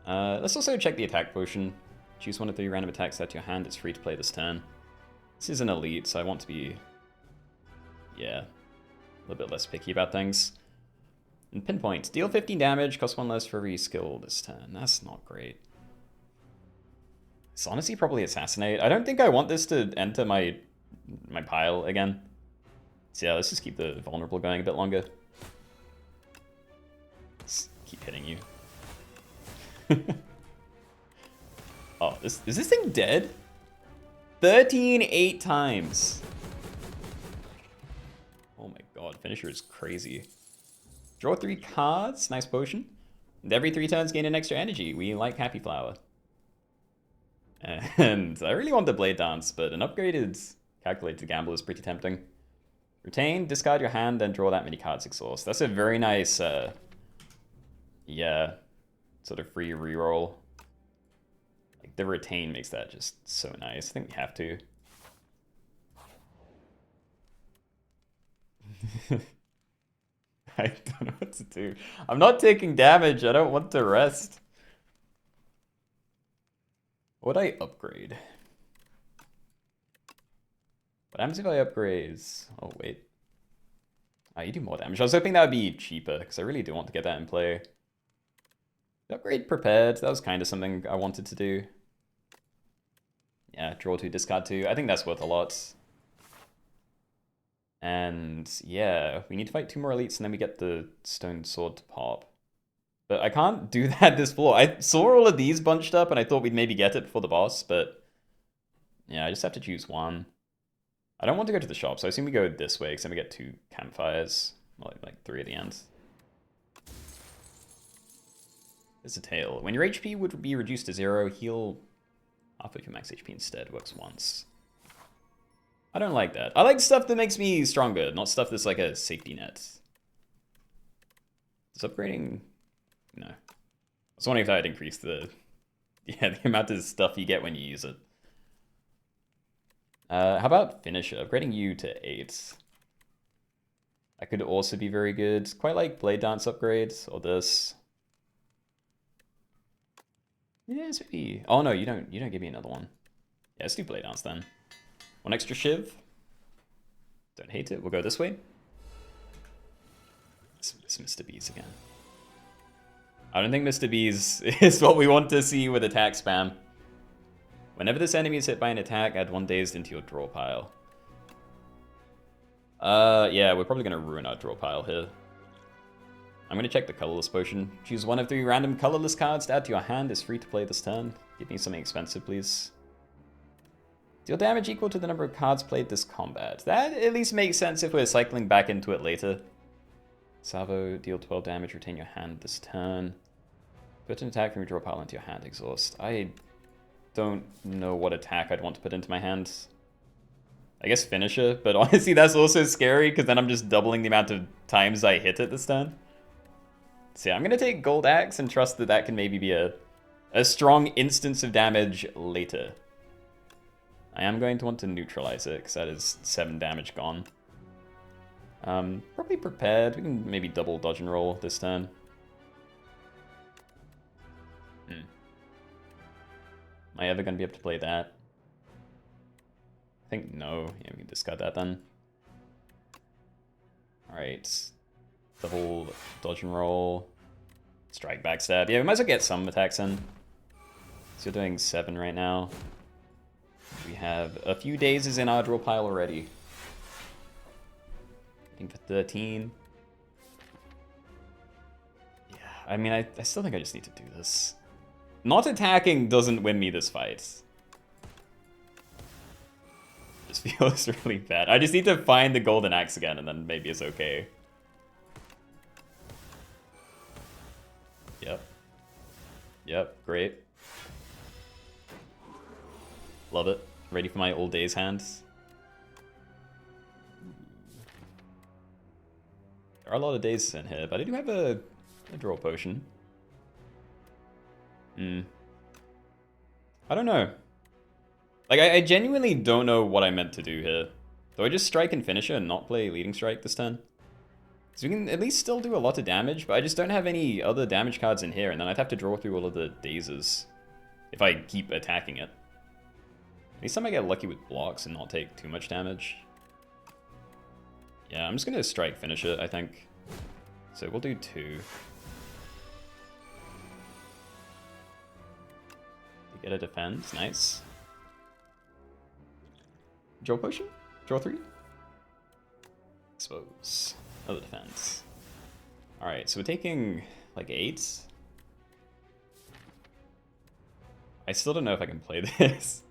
Let's also check the attack potion. Choose one of 3 random attacks out to your hand. It's free to play this turn. This is an elite, so I want to be, yeah, a little bit less picky about things. And pinpoint. Deal 15 damage, cost 1 less for every skill this turn. That's not great. It's honestly probably assassinate. I don't think I want this to enter my pile again. So yeah, let's just keep the vulnerable going a bit longer. Let's keep hitting you. Oh, is this thing dead? 13 8 times. Oh my god, finisher is crazy. Draw 3 cards, nice potion. And every 3 turns gain an extra energy. We like Happy Flower. And I really want the Blade Dance, but an upgraded Calculated Gamble is pretty tempting. Retain, discard your hand, then draw that many cards exhaust. That's a very nice, yeah, sort of free reroll. Like, the retain makes that just so nice. I think we have to. I don't know what to do. I'm not taking damage. I don't want to rest. What would I upgrade? What happens if I upgrade? Oh, wait. Oh, you do more damage. I was hoping that would be cheaper, because I really do want to get that in play. Upgrade prepared. That was kind of something I wanted to do. Yeah, draw 2, discard 2. I think that's worth a lot. And yeah, we need to fight 2 more elites, and then we get the stone sword to pop. But I can't do that this floor. I saw all of these bunched up, and I thought we'd maybe get it before the boss, but yeah, I just have to choose one. I don't want to go to the shop, so I assume we go this way, because then we get 2 campfires. Like 3 at the end. There's a tail. When your HP would be reduced to 0, heal half of your max HP instead. Works once. I don't like that. I like stuff that makes me stronger, not stuff that's like a safety net. Is upgrading? No. I was wondering if I'd increase the the amount of stuff you get when you use it. How about Finisher? Upgrading you to 8. That could also be very good. Quite like Blade Dance upgrades, or this. Yes, maybe. Oh no, you don't give me another one. Yeah, let's do Blade Dance then. One extra Shiv. Don't hate it. We'll go this way. It's Mr. Bees again. I don't think Mr. Bees is what we want to see with attack spam. Whenever this enemy is hit by an attack, add 1 dazed into your draw pile. Yeah, we're probably going to ruin our draw pile here. I'm going to check the colorless potion. Choose 1 of 3 random colorless cards to add to your hand. It's free to play this turn. Give me something expensive, please. Deal damage equal to the number of cards played this combat. That at least makes sense if we're cycling back into it later. Salvo, deal 12 damage, retain your hand this turn. Put an attack from your draw pile into your hand, exhaust. I don't know what attack I'd want to put into my hand. I guess Finisher, but honestly that's also scary because then I'm just doubling the amount of times I hit it this turn. So yeah, I'm going to take Gold Axe and trust that that can maybe be a strong instance of damage later. I am going to want to neutralize it because that is 7 damage gone. Probably prepared. We can maybe double dodge and roll this turn. Am I ever going to be able to play that? I think no. Yeah, we can discard that then. Alright. Double dodge and roll. Strike, backstab. Yeah, we might as well get some attacks in. So you're doing 7 right now. We have a few dazes in our draw pile already. Looking for 13. Yeah, I mean, I still think I just need to do this. Not attacking doesn't win me this fight. This feels really bad. I just need to find the golden axe again and then maybe it's okay. Yep. Yep, great. Love it. Ready for my old days hands. There are a lot of days in here, but I do have a draw potion. I don't know. Like, I genuinely don't know what I meant to do here. Do I just strike and Finisher and not play Leading Strike this turn? Because we can at least still do a lot of damage, but I just don't have any other damage cards in here, and then I'd have to draw through all of the dazes if I keep attacking it. At least I might get lucky with blocks and not take too much damage. Yeah, I'm just going to strike Finisher, I think. So we'll do 2. Get a defense, nice. Draw potion? Draw 3? Expose. Another defense. Alright, so we're taking like 8. I still don't know if I can play this.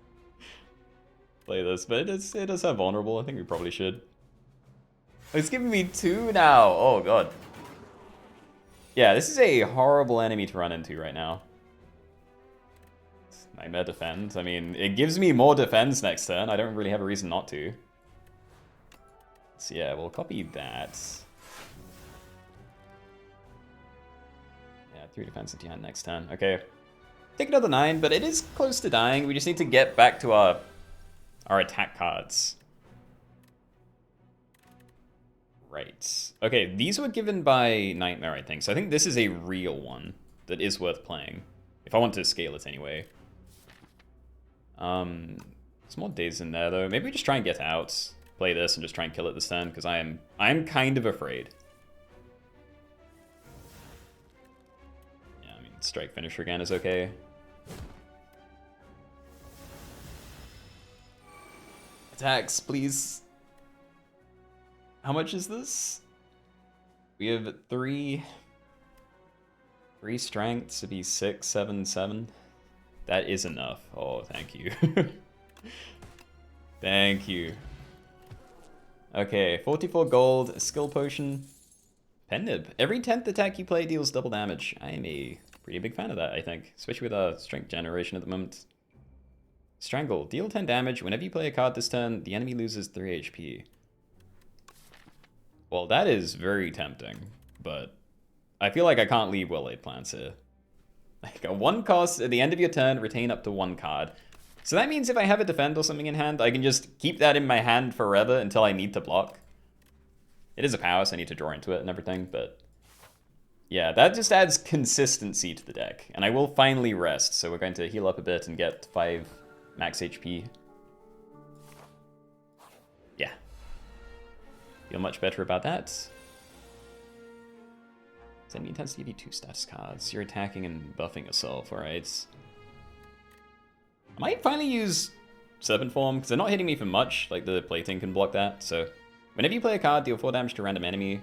But it does have vulnerable. I think we probably should. It's giving me 2 now. Oh god. Yeah, this is a horrible enemy to run into right now. Nightmare defense. I mean, it gives me more defense next turn. I don't really have a reason not to. So yeah, we'll copy that. Yeah, 3 defense into your hand next turn. Okay. Take another 9, but it is close to dying. We just need to get back to our attack cards. Right. Okay, these were given by Nightmare, I think. So I think this is a real one that is worth playing. If I want to scale it anyway. There's more days in there though. Maybe we just try and get out, play this, and just try and kill it this turn, because I am kind of afraid. Yeah, I mean, strike Finisher again is okay. Attacks, please. How much is this? We have 3 strengths to be 6, 7, 7. That is enough. Oh, thank you. Thank you. Okay, 44 gold, skill potion. Pen nib. Every 10th attack you play deals double damage. I am a Pretty big fan of that, I think. Especially with our strength generation at the moment. Strangle. Deal 10 damage. Whenever you play a card this turn, the enemy loses 3 HP. Well, that is very tempting, but I feel like I can't leave well-laid plans here. Like a 1 cost at the end of your turn, retain up to 1 card. So that means if I have a defend or something in hand, I can just keep that in my hand forever until I need to block. It is a power, so I need to draw into it and everything, but yeah, that just adds consistency to the deck. And I will finally rest, so we're going to heal up a bit and get 5 max HP. Yeah. Feel much better about that. Enemy intends to give you 2 status cards. You're attacking and buffing yourself, alright. I might finally use Serpent Form, because they're not hitting me for much. Like, the plating can block that, so whenever you play a card, deal 4 damage to a random enemy.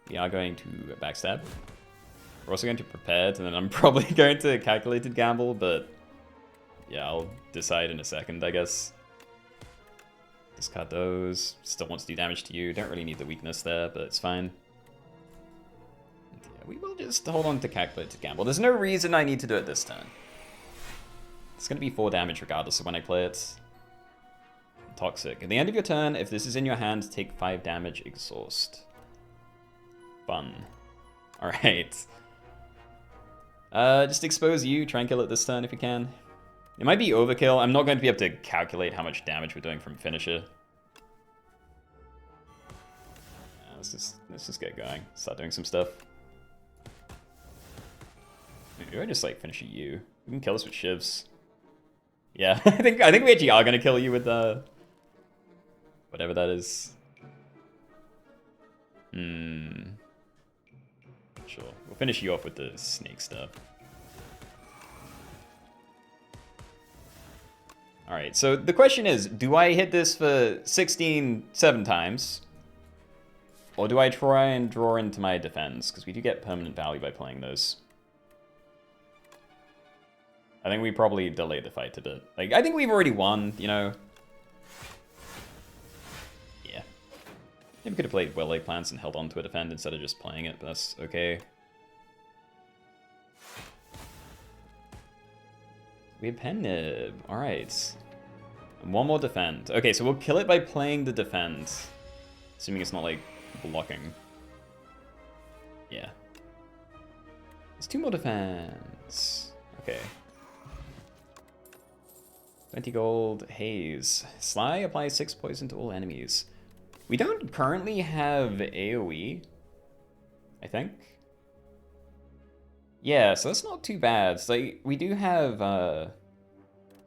We are going to backstab. We're also going to prepared, and then I'm probably going to calculated gamble, but yeah, I'll decide in a second, I guess. Discard those. Still wants to do damage to you. Don't really need the weakness there, but it's fine. And yeah, we will just hold on to calculated gamble. There's no reason I need to do it this turn. It's going to be 4 damage regardless of when I play it. Toxic. At the end of your turn, if this is in your hand, take 5 damage, exhaust. Fun. Alright. Just expose you, try and kill it this turn if you can. It might be overkill. I'm not going to be able to calculate how much damage we're doing from finisher. Yeah, let's just get going. Start doing some stuff. Maybe I just like finish you. We can kill us with shivs. Yeah, I think we actually are gonna kill you with whatever that is. Sure. We'll finish you off with the snake stuff. Alright, so the question is, do I hit this for 16 7 times? Or do I try and draw into my defense? Because we do get permanent value by playing those. I think we probably delayed the fight a bit. Like, I think we've already won, you know? Yeah. Maybe we could have played well-laid plans and held on to a defend instead of just playing it, but that's okay. We have pen nib. Alright. And 1 more defend. Okay, so we'll kill it by playing the defend. Assuming it's not, like, blocking. Yeah. There's 2 more defense. Okay. 20 gold, haze. Sly applies 6 poison to all enemies. We don't currently have AoE, I think. Yeah, so that's not too bad. So we do have,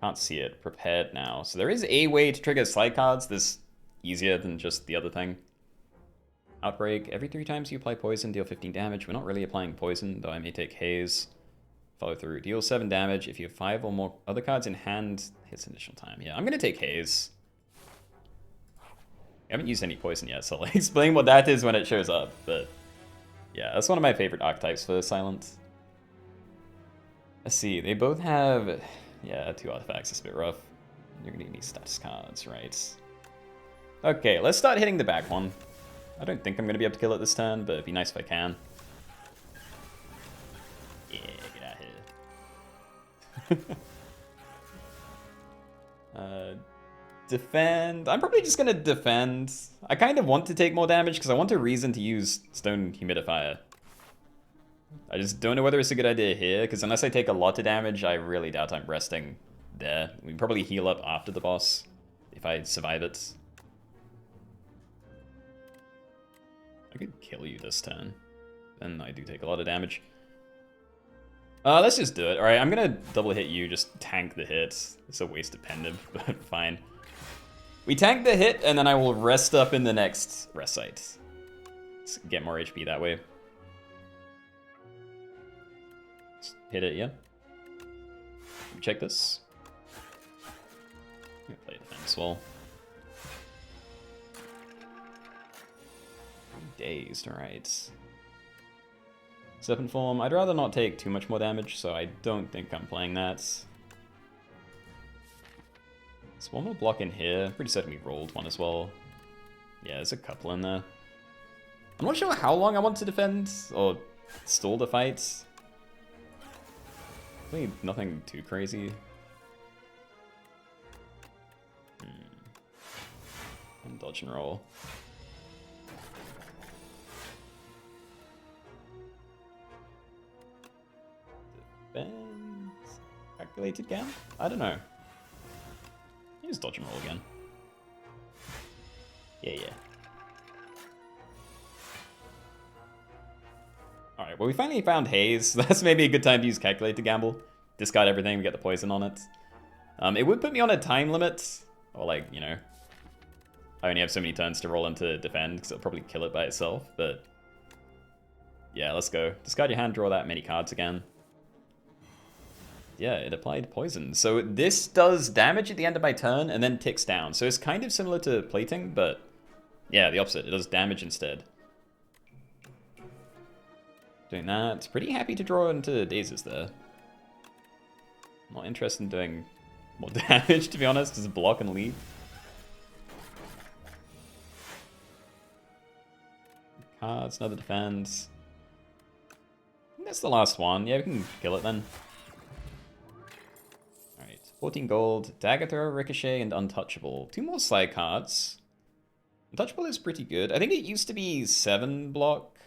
can't see it, prepared now. So there is a way to trigger slide cards that's easier than just the other thing. Outbreak. Every 3 times you apply poison, deal 15 damage. We're not really applying poison, though I may take haze. Follow through. Deal 7 damage. If you have 5 or more other cards in hand, hits initial time. Yeah, I'm going to take haze. I haven't used any poison yet, so I'll explain what that is when it shows up. But yeah, that's one of my favorite archetypes for Silent. Let's see. They both have, yeah, 2 artifacts. It's a bit rough. You're going to need status cards, right? Okay, let's start hitting the back one. I don't think I'm going to be able to kill it this turn, but it'd be nice if I can. Yeah, get out here. Defend. I'm probably just going to defend. I kind of want to take more damage because I want a reason to use Stone Humidifier. I just don't know whether it's a good idea here, because unless I take a lot of damage, I really doubt I'm resting there. We can probably heal up after the boss if I survive it. I could kill you this turn. Then I do take a lot of damage. Let's just do it. Alright, I'm gonna double hit you, just tank the hit. It's a waste of pen nib, but fine. We tank the hit, and then I will rest up in the next rest site. Let's get more HP that way. Let's hit it, yeah. Check this. I'm gonna play defense well. Dazed, alright. Serpent Form. I'd rather not take too much more damage, so I don't think I'm playing that. There's 1 more block in here. Pretty certain we rolled 1 as well. Yeah, there's a couple in there. I'm not sure how long I want to defend, or stall the fight. Really nothing too crazy. And dodge and roll. Defense. Calculated gam? I don't know. Use dodge and roll again. Yeah. Alright, well we finally found Haze. That's maybe a good time to use Calculate to gamble. Discard everything, we get the poison on it. It would put me on a time limit. Or like, you know, I only have so many turns to roll into defend, because it'll probably kill it by itself, but... Yeah, let's go. Discard your hand, draw that many cards again. Yeah, it applied poison. So this does damage at the end of my turn, and then ticks down. So it's kind of similar to plating, but... Yeah, the opposite. It does damage instead. Doing that. Pretty happy to draw into dazes there. Not interested in doing more damage, to be honest. Just block and leave. Cards, another defense. I think that's the last one. Yeah, we can kill it then. Alright, 14 gold. Dagger Throw, Ricochet, and Untouchable. 2 more side cards. Untouchable is pretty good. I think it used to be 7 block.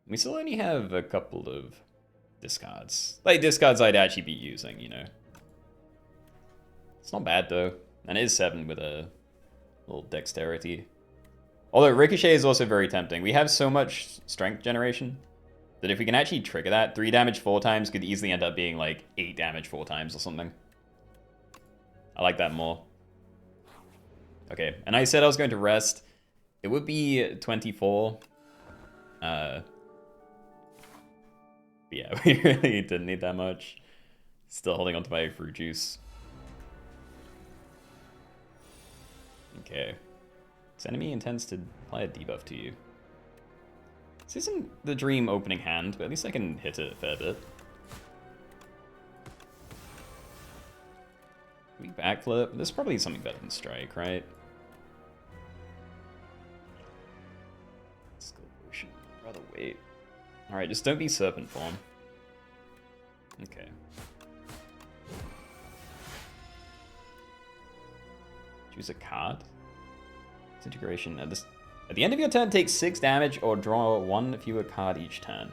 We still only have a couple of discards. Like, discards I'd actually be using, you know. It's not bad, though. And it is 7 with a little dexterity. Although Ricochet is also very tempting. We have so much strength generation that if we can actually trigger that, 3 damage 4 times could easily end up being like 8 damage 4 times or something. I like that more. Okay, and I said I was going to rest. It would be 24. Yeah, we really didn't need that much. Still holding on to my fruit juice. Okay. This enemy intends to apply a debuff to you. This isn't the dream opening hand, but at least I can hit it a fair bit. We backflip. There's probably something better than strike, right? Skill potion. I'd rather wait. Alright, just don't be serpent form. Okay. Choose a card. Disintegration. At the end of your turn, take 6 damage or draw 1 fewer card each turn.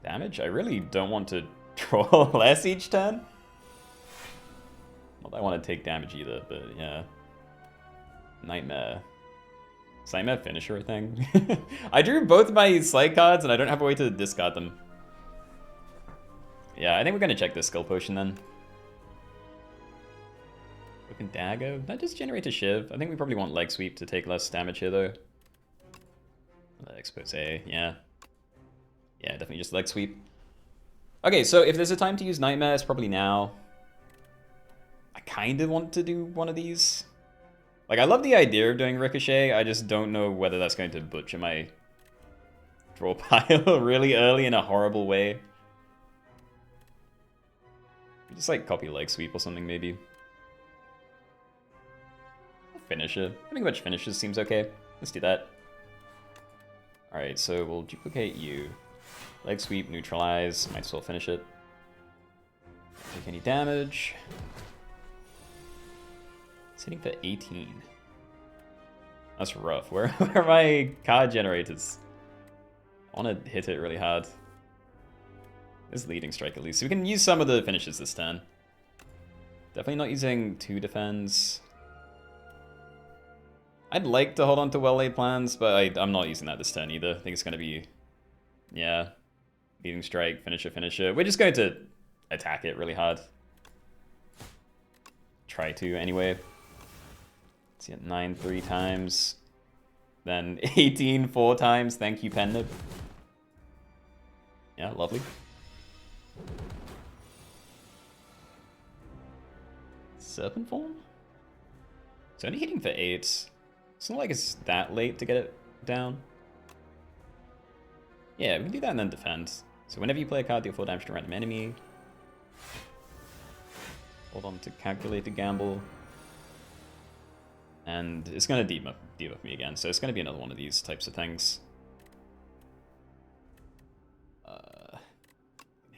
Damage? I really don't want to draw less each turn. Not that I want to take damage either, but yeah. Nightmare. Is Nightmare finisher thing? I drew both my slide cards and I don't have a way to discard them. Yeah, I think we're going to check this skill potion then. Broken Dagger. That does generate a Shiv. I think we probably want leg sweep to take less damage here though. Expose, yeah. Yeah, definitely just leg sweep. Okay, so if there's a time to use Nightmare, it's probably now. I kind of want to do one of these. Like, I love the idea of doing Ricochet, I just don't know whether that's going to butcher my draw pile really early in a horrible way. Just like copy leg sweep or something maybe. Finisher. I think much finishes seems okay. Let's do that. Alright, so we'll duplicate you. Leg sweep, neutralize. Might as well finish it. Take any damage. It's hitting for 18. That's rough. Where are my card generators? I want to hit it really hard. There's leading strike at least. So we can use some of the finishes this turn. Definitely not using 2 defense. I'd like to hold on to well-laid plans, but I'm not using that this turn either. I think it's going to be, yeah, leading strike, finisher. We're just going to attack it really hard. Try to, anyway. Let's see, 9 3 times. Then 18 4 times. Thank you, Pen Nib. Yeah, lovely. Serpent form? It's only hitting for 8. It's not like it's that late to get it down. Yeah, we can do that and then defend. So whenever you play a card, deal 4 damage to a random enemy. Hold on to calculate the gamble. And it's going to debuff me again, so it's going to be another one of these types of things.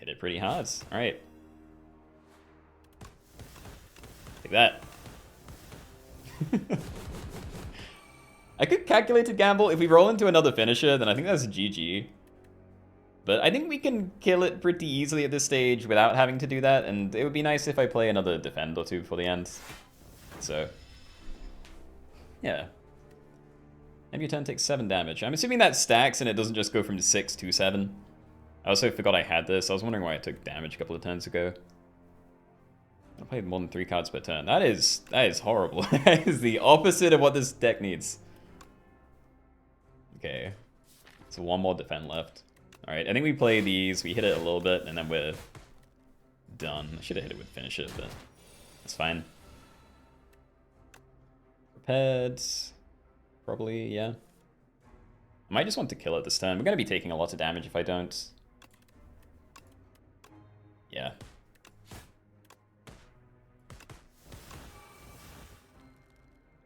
Hit it pretty hard. Alright. Take that. I could calculated gamble. If we roll into another finisher, then I think that's GG. But I think we can kill it pretty easily at this stage without having to do that, and it would be nice if I play another defend or two before the end. So, yeah. End of your turn takes 7 damage. I'm assuming that stacks and it doesn't just go from 6 to 7. I also forgot I had this. I was wondering why I took damage a couple of turns ago. I played more than 3 cards per turn. That is horrible. That is the opposite of what this deck needs. Okay. So 1 more defend left. Alright, I think we play these, we hit it a little bit, and then we're done. I should have hit it with finish it, but that's fine. Prepared. Probably, yeah. I might just want to kill it this turn. We're going to be taking a lot of damage if I don't. Yeah.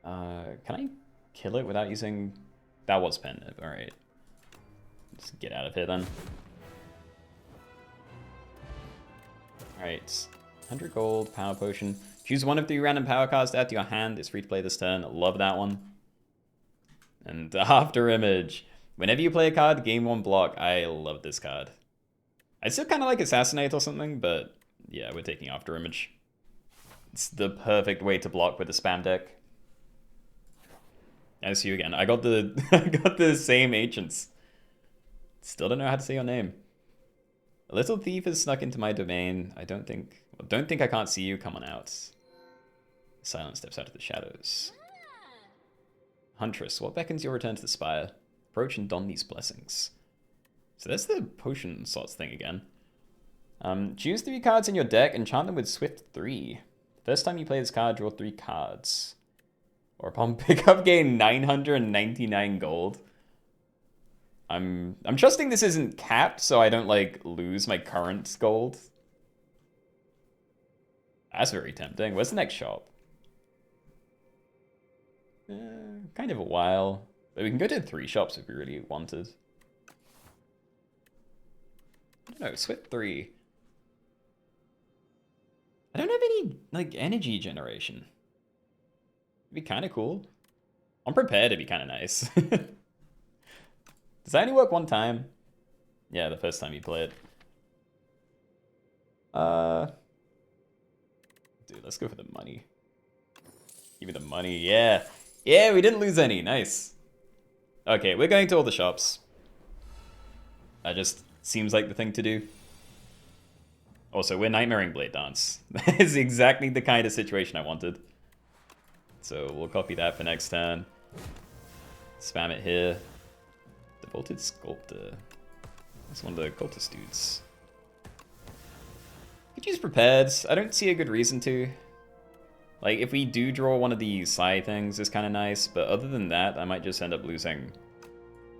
Can I kill it without using... That was pen nib, alright. Just get out of here then. Alright. 100 gold, power potion. Choose one of 3 random power cards to add to your hand. It's free to play this turn. Love that one. And after image. Whenever you play a card, game 1 block. I love this card. I still kind of like Assassinate or something, but yeah, we're taking after image. It's the perfect way to block with a spam deck. I see you again. I got the I got the same ancients. Still don't know how to say your name. A little thief has snuck into my domain. I don't think I can't see you. Come on out. Silence steps out of the shadows. Huntress, what beckons your return to the Spire? Approach and don these blessings. So that's the potion slots thing again. Choose 3 cards in your deck, enchant them with Swift 3. First time you play this card, draw 3 cards. Or upon pickup, gain 999 gold. I'm trusting this isn't capped, so I don't like lose my current gold. That's very tempting. Where's the next shop? Kind of a while. But we can go to 3 shops if we really wanted. I don't know, Swift 3. I don't have any, like, energy generation. It'd be kind of cool. Unprepared, it'd be kind of nice. Does that only work 1 time? Yeah, the first time you play it. Dude, let's go for the money. Give me the money, yeah. Yeah, we didn't lose any, nice. Okay, we're going to all the shops. That just seems like the thing to do. Also, we're Nightmaring Blade Dance. That is exactly the kind of situation I wanted. So we'll copy that for next turn. Spam it here. Devoted Sculptor. That's one of the cultist dudes. Could use Prepared. I don't see a good reason to. Like, if we do draw one of these side things, it's kind of nice. But other than that, I might just end up losing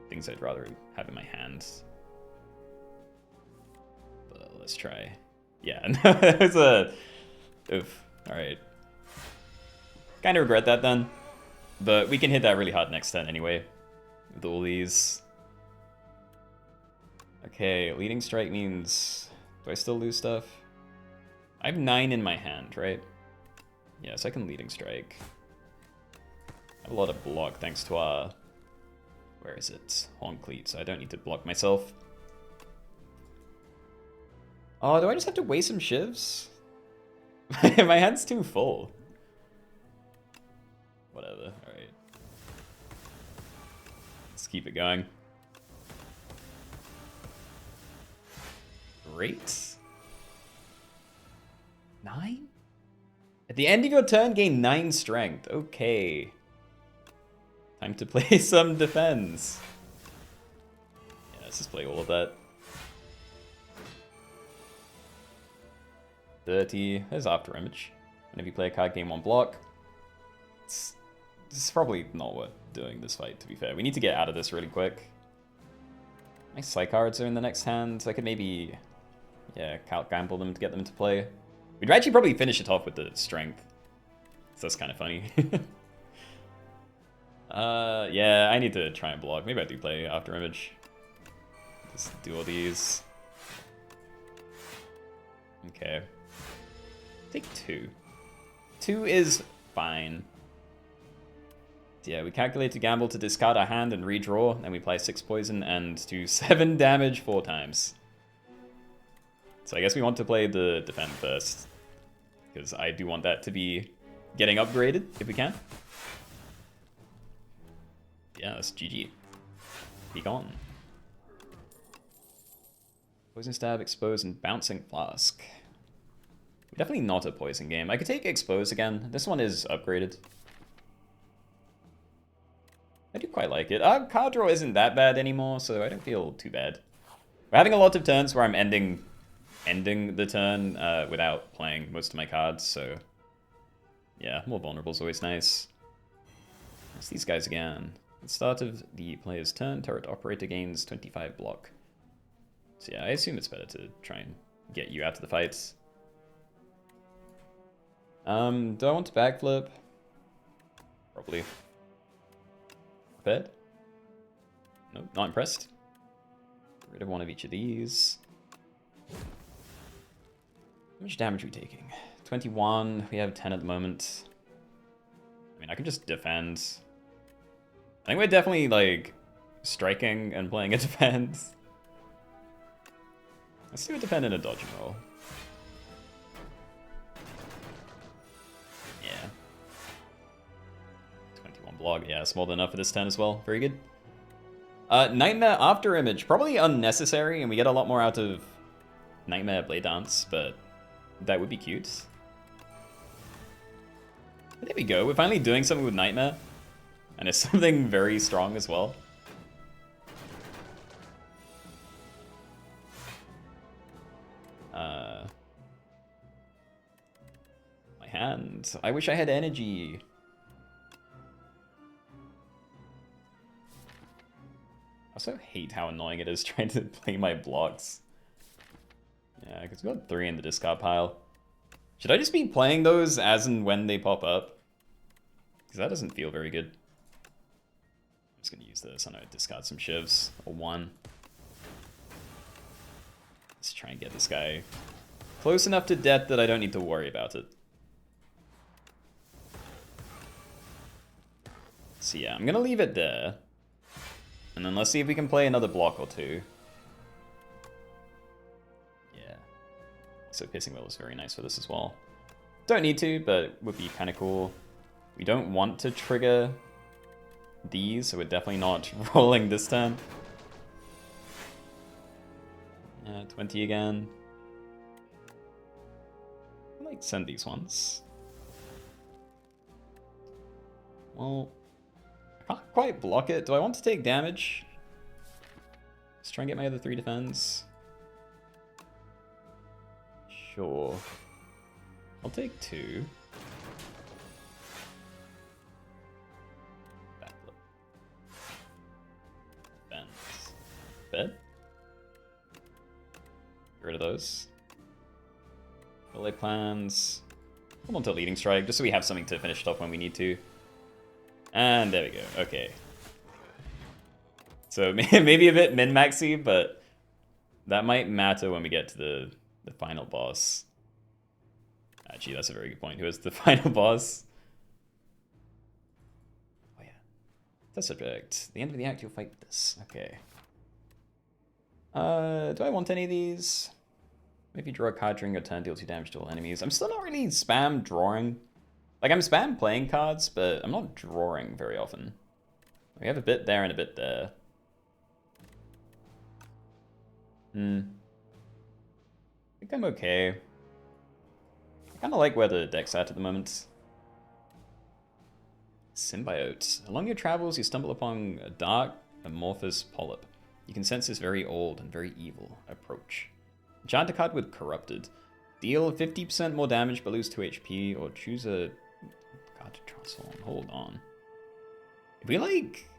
things I'd rather have in my hands. But let's try. Yeah, no, that was a... Oof. Alright. Kind of regret that then. But we can hit that really hard next turn anyway. With all these. Okay, leading strike means... Do I still lose stuff? I have 9 in my hand, right? Yeah, so I can leading strike. I have a lot of block thanks to our... Where is it? Horn Cleat, so I don't need to block myself. Oh, do I just have to waste some shivs? My hand's too full. Whatever, alright. Let's keep it going. Great. 9? At the end of your turn, gain 9 strength. Okay. Time to play some defense. Yeah, let's just play all of that. 30. There's After Image. Whenever you play a card, gain 1 block. This is probably not worth doing this fight, to be fair. We need to get out of this really quick. My Psy cards are in the next hand. I could maybe, yeah, gamble them to get them to play. We'd actually probably finish it off with the strength. So that's kind of funny. Yeah, I need to try and block. Maybe I do play After Image. Just do all these. Okay. Take 2. 2 is fine. Yeah, we calculate to gamble to discard our hand and redraw, and we play 6 poison and do 7 damage 4 times. So I guess we want to play the defend first, because I do want that to be getting upgraded if we can. Yeah, that's GG. Be gone. Poison stab, expose, and bouncing flask. Definitely not a poison game. I could take expose again. This one is upgraded. I do quite like it. Card draw isn't that bad anymore, so I don't feel too bad. We're having a lot of turns where I'm ending the turn without playing most of my cards, so yeah, more vulnerable is always nice. It's these guys again. At the start of the player's turn, turret operator gains 25 block. So yeah, I assume it's better to try and get you out of the fights. Do I want to backflip? Probably. Prepared? Nope, not impressed. Get rid of one of each of these. How much damage are we taking? 21. We have 10 at the moment. I mean, I can just defend. I think we're definitely, like, striking and playing a defend. Let's do a defend and a dodge and roll. Yeah. 21 block. Yeah, it's more than enough for this turn as well. Very good. Nightmare After Image. Probably unnecessary, and we get a lot more out of Nightmare Blade Dance, but that would be cute. But there we go. We're finally doing something with Nightmare. And it's something very strong as well. My hand. I wish I had energy. I also hate how annoying it is trying to play my blocks. Yeah, because we got 3 in the discard pile. Should I just be playing those as and when they pop up? Because that doesn't feel very good. I'm just going to use this. I know, discard some Shivs. Or 1. Let's try and get this guy close enough to death that I don't need to worry about it. So yeah, I'm going to leave it there. And then let's see if we can play another block or 2. Yeah. So Piercing Will is very nice for this as well. Don't need to, but would be kind of cool. We don't want to trigger these, so we're definitely not rolling this turn. 20 again. I might send these ones. Well, I can't quite block it. Do I want to take damage? Let's try and get my other 3 defense. Sure. I'll take 2. Backflip. Defense. Bed. Get rid of those. Relay plans. Hold on to Leading Strike, just so we have something to finish it off when we need to. And there we go. Okay. So maybe a bit min-maxy, but that might matter when we get to the final boss. Actually, that's a very good point. Who is the final boss? Oh yeah. Test subject. At the end of the act, you'll fight this. Okay. Do I want any of these? Maybe draw a card during your turn, deal 2 damage to all enemies. I'm still not really spam drawing. Like, I'm spam playing cards, but I'm not drawing very often. We have a bit there and a bit there. I think I'm okay. I kind of like where the deck's at the moment. Symbiote. Along your travels, you stumble upon a dark, amorphous polyp. You can sense this very old and very evil approach. Enchant a card with Corrupted. Deal 50% more damage but lose 2 HP, or choose a card to transform. Hold on. If we like...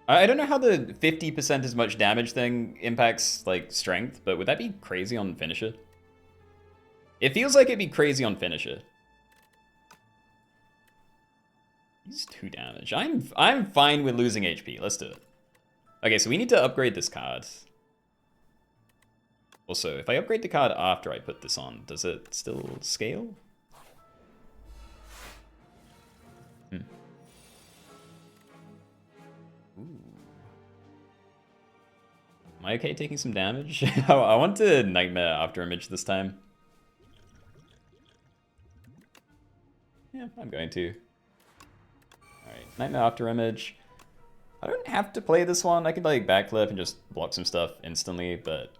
I don't know how the 50% as much damage thing impacts like strength, but would that be crazy on Finisher? It feels like it'd be crazy on Finisher. He's 2 damage. I'm fine with losing HP. Let's do it. Okay, so we need to upgrade this card. Also, if I upgrade the card after I put this on, does it still scale? Hmm. Ooh. Am I okay taking some damage? I want to Nightmare After Image this time. Yeah, I'm going to. Alright, Nightmare After Image. I don't have to play this one. I could like backflip and just block some stuff instantly, but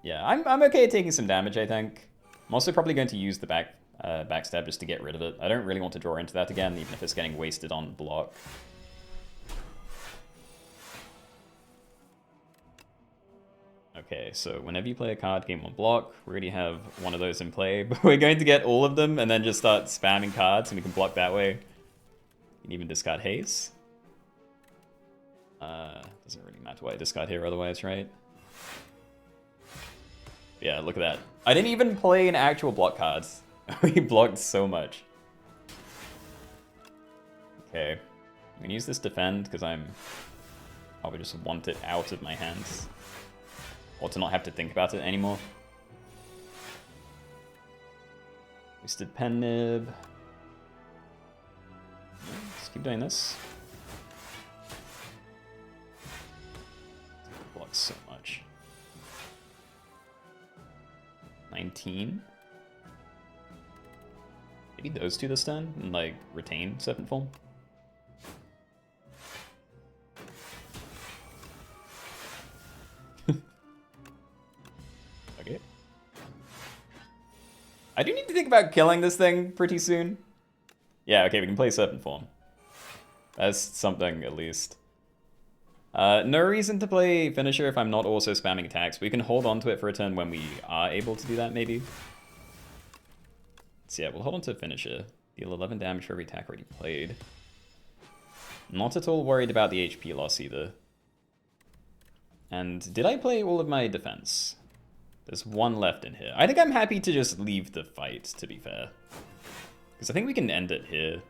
yeah, I'm okay taking some damage, I think. I'm also probably going to use the backstab just to get rid of it. I don't really want to draw into that again, even if it's getting wasted on block. Okay, so whenever you play a card game on block, we already have one of those in play, but we're going to get all of them and then just start spamming cards and we can block that way. You can even discard haze. Doesn't really matter what I discard here otherwise, right? Yeah, look at that. I didn't even play an actual block card. We blocked so much. Okay. I'm gonna use this defend because I probably just want it out of my hands. Or to not have to think about it anymore. Wasted pen nib. Just keep doing this. Blocks so much. 19. Maybe those two this turn and like retain Serpent Form. Okay. I do need to think about killing this thing pretty soon. Yeah, okay, we can play Serpent Form. That's something at least. No reason to play Finisher if I'm not also spamming attacks. We can hold on to it for a turn when we are able to do that, maybe. So yeah, we'll hold on to Finisher. Deal 11 damage for every attack already played. Not at all worried about the HP loss either. And did I play all of my defense? There's one left in here. I think I'm happy to just leave the fight, to be fair. Because I think we can end it here.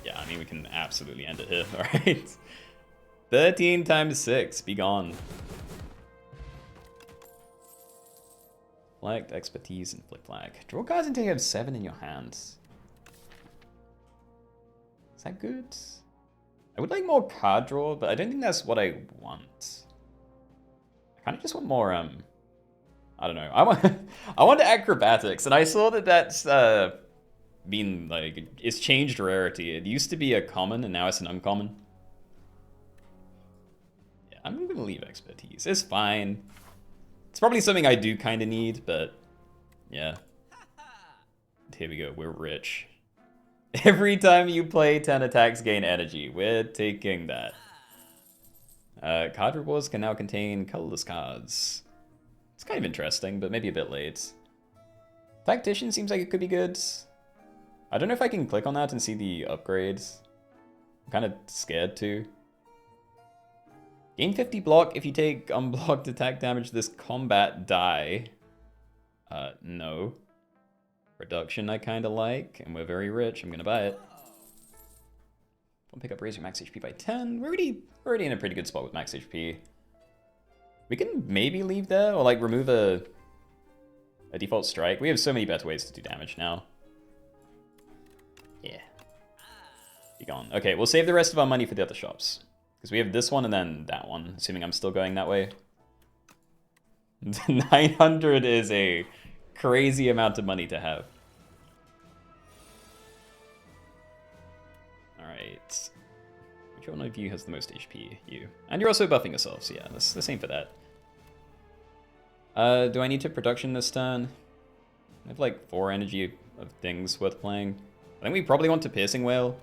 Yeah, I mean, we can absolutely end it here, alright? 13 times 6, be gone. Select, expertise, and flick flag. Draw cards until you have 7 in your hands. Is that good? I would like more card draw, but I don't think that's what I want. I kind of just want more, I don't know. I want acrobatics, and I saw that that's, been like it's changed rarity. It used to be a common and now it's an uncommon. Yeah, I'm gonna leave expertise. It's fine. It's probably something I do kind of need, but yeah. And here we go. We're rich. Every time you play 10 attacks, gain energy. We're taking that. Card rewards can now contain colorless cards. It's kind of interesting, but maybe a bit late. Tactician seems like it could be good. I don't know if I can click on that and see the upgrades. I'm kind of scared to. Gain 50 block if you take unblocked attack damage this combat die. No. Reduction I kind of like, and we're very rich. I'm going to buy it. One pick up, raise your max HP by 10. We're already in a pretty good spot with max HP. We can maybe leave there, or like remove a default strike. We have so many better ways to do damage now. Yeah. Be gone. Okay, we'll save the rest of our money for the other shops. Because we have this one and then that one, assuming I'm still going that way. 900 is a crazy amount of money to have. Alright. Which one of you has the most HP? You. And you're also buffing yourself, so yeah, that's the same for that. Do I need to production this turn? I have like 4 energy of things worth playing. I think we probably want to Piercing Wail.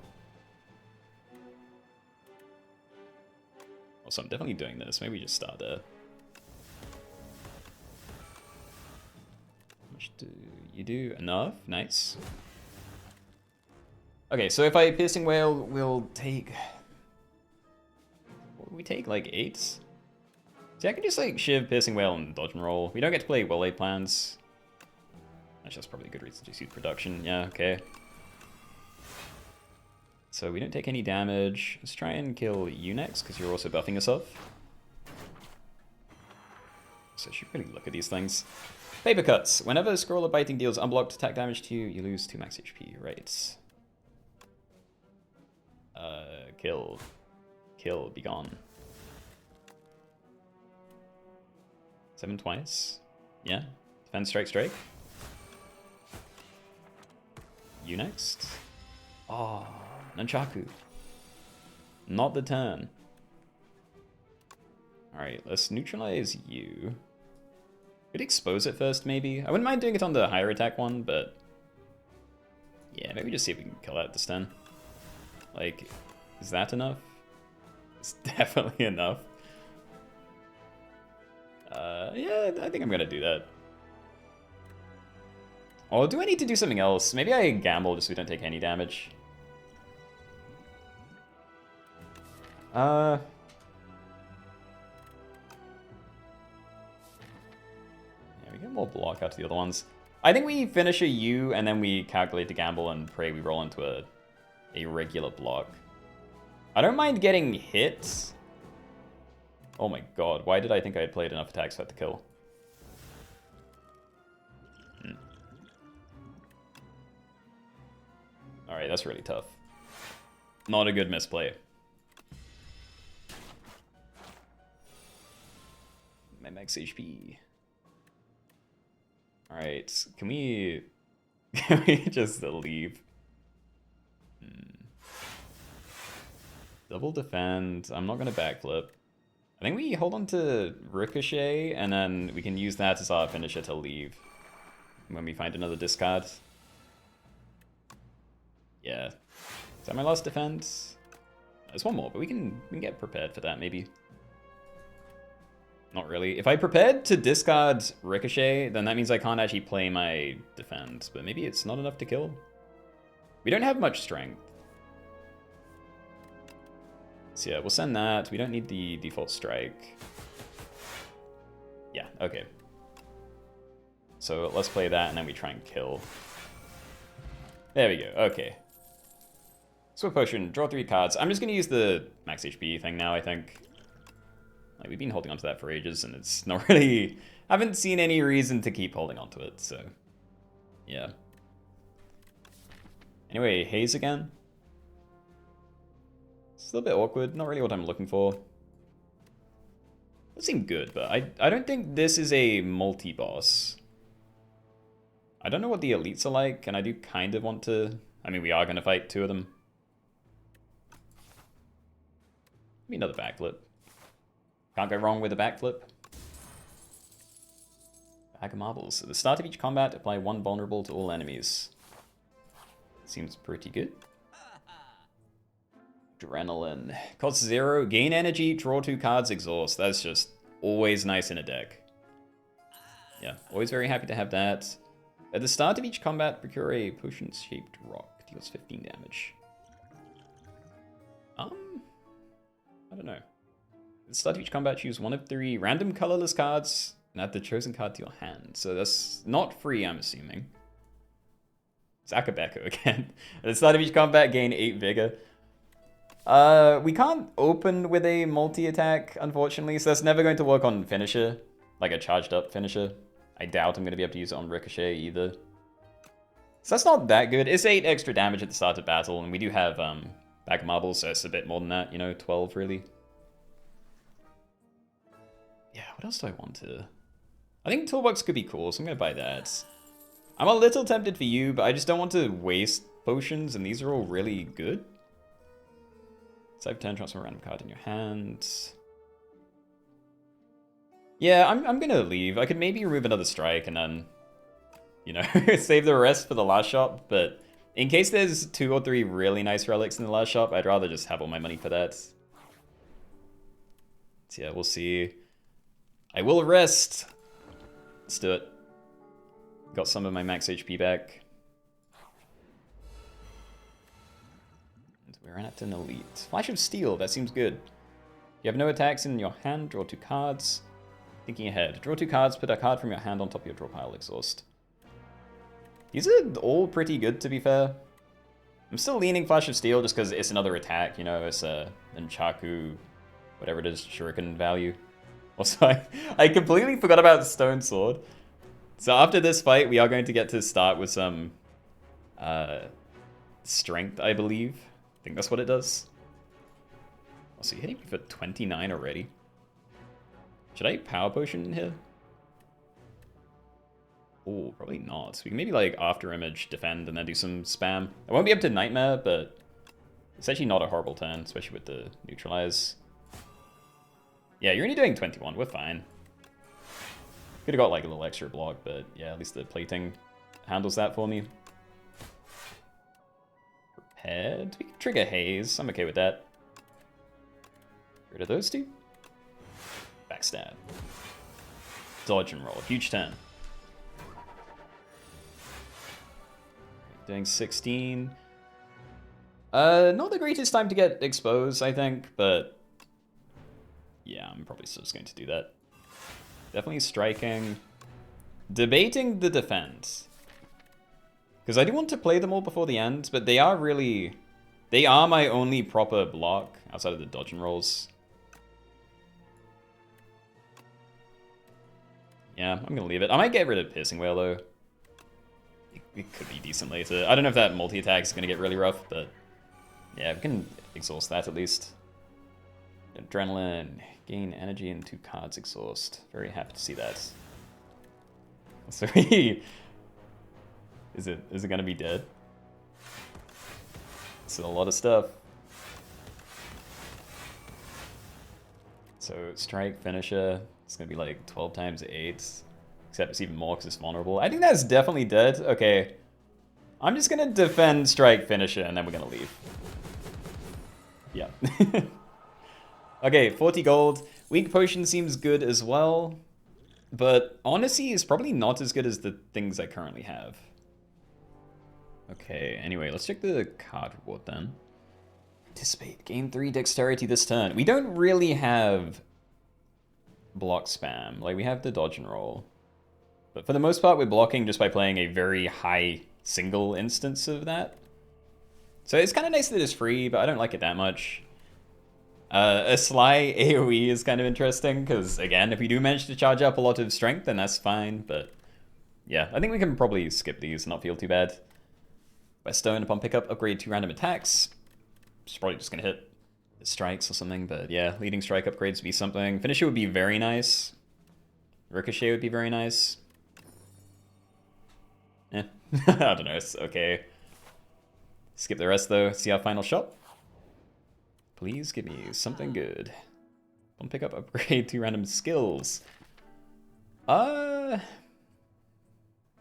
Also, I'm definitely doing this. Maybe we just start there. How much do you do? Enough? Nice. Okay, so if I Piercing Wail, we'll take... What would we take? Like 8? See, I can just like Shiv, Piercing Wail, and dodge and roll. We don't get to play well-laid plans. Actually, that's probably a good reason to just use production. Yeah, okay. So we don't take any damage. Let's try and kill you next, because you're also buffing yourself. So I should really look at these things. Paper cuts. Whenever scroll or biting deals unblocked attack damage to you, you lose 2 max HP. Right. Kill. Kill. Be gone. 7 twice. Yeah. Defend, strike, strike. You next. Oh, Nunchaku. Not the turn. Alright, let's neutralize you. Could expose it first, maybe? I wouldn't mind doing it on the higher attack one, but... yeah, maybe just see if we can kill that this turn. Like, is that enough? It's definitely enough. Yeah, I think I'm gonna do that. Or do I need to do something else? Maybe I gamble just so we don't take any damage. Yeah, we get more block out to the other ones. I think we finish a U and then we calculate the gamble and pray we roll into a regular block. I don't mind getting hit. Oh my god, why did I think I had played enough attacks for that to kill? Alright, that's really tough. Not a good misplay. My max HP. Alright, can we just leave? Double defend. I'm not gonna backflip. I think we hold on to Ricochet, and then we can use that as our finisher to leave when we find another discard. Yeah. Is that my last defense? There's one more, but we can get prepared for that, maybe. Not really. If I prepared to discard Ricochet, then that means I can't actually play my defense, but maybe it's not enough to kill. We don't have much strength. So yeah, we'll send that. We don't need the default strike. Yeah, okay. So let's play that, and then we try and kill. There we go, okay. Swift Potion, draw 3 cards. I'm just going to use the max HP thing now, I think. Like, we've been holding on to that for ages, and it's not really... I haven't seen any reason to keep holding on to it, so... yeah. Anyway, Haze again. It's a little bit awkward, not really what I'm looking for. It seemed good, but I don't think this is a multi-boss. I don't know what the elites are like, and I do kind of want to... I mean, we are going to fight 2 of them. Maybe another backflip. Can't go wrong with a backflip. Bag of marbles. At the start of each combat, apply 1 vulnerable to all enemies. Seems pretty good. Adrenaline. Cost 0, gain energy, draw 2 cards, exhaust. That's just always nice in a deck. Yeah, always very happy to have that. At the start of each combat, procure a potion-shaped rock. Deals 15 damage. I don't know. At the start of each combat, choose 1 of 3 random colorless cards and add the chosen card to your hand. So that's not free, I'm assuming. Zakabeko again. At the start of each combat, gain 8 vigor. We can't open with a multi-attack, unfortunately, so that's never going to work on finisher, like a charged up finisher. I doubt I'm going to be able to use it on Ricochet either. So that's not that good. It's 8 extra damage at the start of battle, and we do have Bag of Marbles, so it's a bit more than that, you know, 12 really. Yeah, what else do I want to... I think Toolbox could be cool, so I'm going to buy that. I'm a little tempted for you, but I just don't want to waste potions, and these are all really good. Save turn, transfer a random card in your hand. Yeah, I'm going to leave. I could maybe remove another strike and then, you know, save the rest for the last shop, but in case there's 2 or 3 really nice relics in the last shop, I'd rather just have all my money for that. So yeah, we'll see. I will rest. Let's do it. Got some of my max HP back. And we're at an elite. Flash of Steel, that seems good. You have no attacks in your hand, draw 2 cards. Thinking ahead. Draw 2 cards, put a card from your hand on top of your draw pile, exhaust. These are all pretty good, to be fair. I'm still leaning Flash of Steel just because it's another attack, you know, it's a Nunchaku, whatever it is, shuriken value. Also, I completely forgot about Stone Sword. So after this fight, we are going to get to start with some strength, I believe. I think that's what it does. Also, you're hitting me for 29 already. Should I power potion in here? Oh, probably not. We can maybe like after image, defend, and then do some spam. I won't be up to nightmare, but it's actually not a horrible turn, especially with the neutralize. Yeah, you're only doing 21. We're fine. Could have got like a little extra block, but yeah, at least the plating handles that for me. Prepared. We can trigger haze. I'm okay with that. Get rid of those two. Backstab. Dodge and roll. Huge turn. Doing 16. Not the greatest time to get exposed, I think, but yeah, I'm probably still just going to do that. Definitely striking. Debating the defense. Because I do want to play them all before the end, but they are my only proper block outside of the dodge and rolls. Yeah, I'm gonna leave it. I might get rid of Piercing Whale though. It could be decent later. I don't know if that multi-attack is gonna get really rough, but yeah, we can exhaust that at least. Adrenaline, gain energy and 2 cards exhaust. Very happy to see that. So is it gonna be dead? It's a lot of stuff. So strike, finisher. It's gonna be like 12 times 8. Except it's even more because it's vulnerable. I think that's definitely dead. Okay. I'm just gonna defend strike, finisher, and then we're gonna leave. Yeah. Okay, 40 gold. Weak potion seems good as well. But Honesty is probably not as good as the things I currently have. Okay, anyway, let's check the card reward then. Anticipate. Gain 3 dexterity this turn. We don't really have block spam. Like, we have the dodge and roll. But for the most part, we're blocking just by playing a very high single instance of that. So it's kind of nice that it's free, but I don't like it that much. A sly AoE is kind of interesting, because again, if we do manage to charge up a lot of strength, then that's fine, but yeah, I think we can probably skip these and not feel too bad. Whetstone upon pickup, upgrade 2 random attacks. It's probably just gonna hit the strikes or something, but yeah, leading strike upgrades would be something. Finisher would be very nice. Ricochet would be very nice. Eh, I don't know, it's okay. Skip the rest though, see our final shot. Please give me something good. Don't pick up upgrade 2 random skills.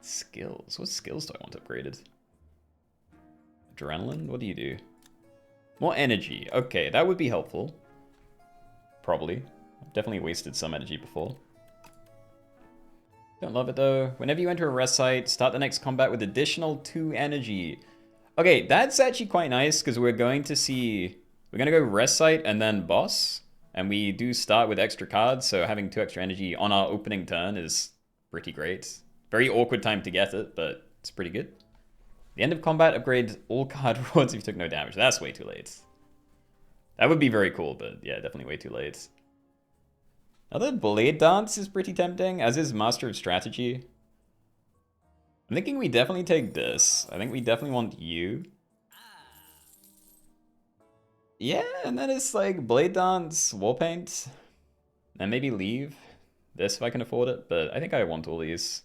Skills. What skills do I want upgraded? Adrenaline? What do you do? More energy. Okay, that would be helpful. Probably. I've definitely wasted some energy before. Don't love it though. Whenever you enter a rest site, start the next combat with additional 2 energy. Okay, that's actually quite nice because we're going to go rest site and then boss. And we do start with extra cards, so having 2 extra energy on our opening turn is pretty great. Very awkward time to get it, but it's pretty good. The end of combat upgrades all card rewards if you took no damage. That's way too late. That would be very cool, but yeah, definitely way too late. Another Blade Dance is pretty tempting, as is Master of Strategy. I'm thinking we definitely take this. I think we definitely want you. Yeah, and then it's like Blade Dance, Warpaint, and maybe leave this if I can afford it, but I think I want all these.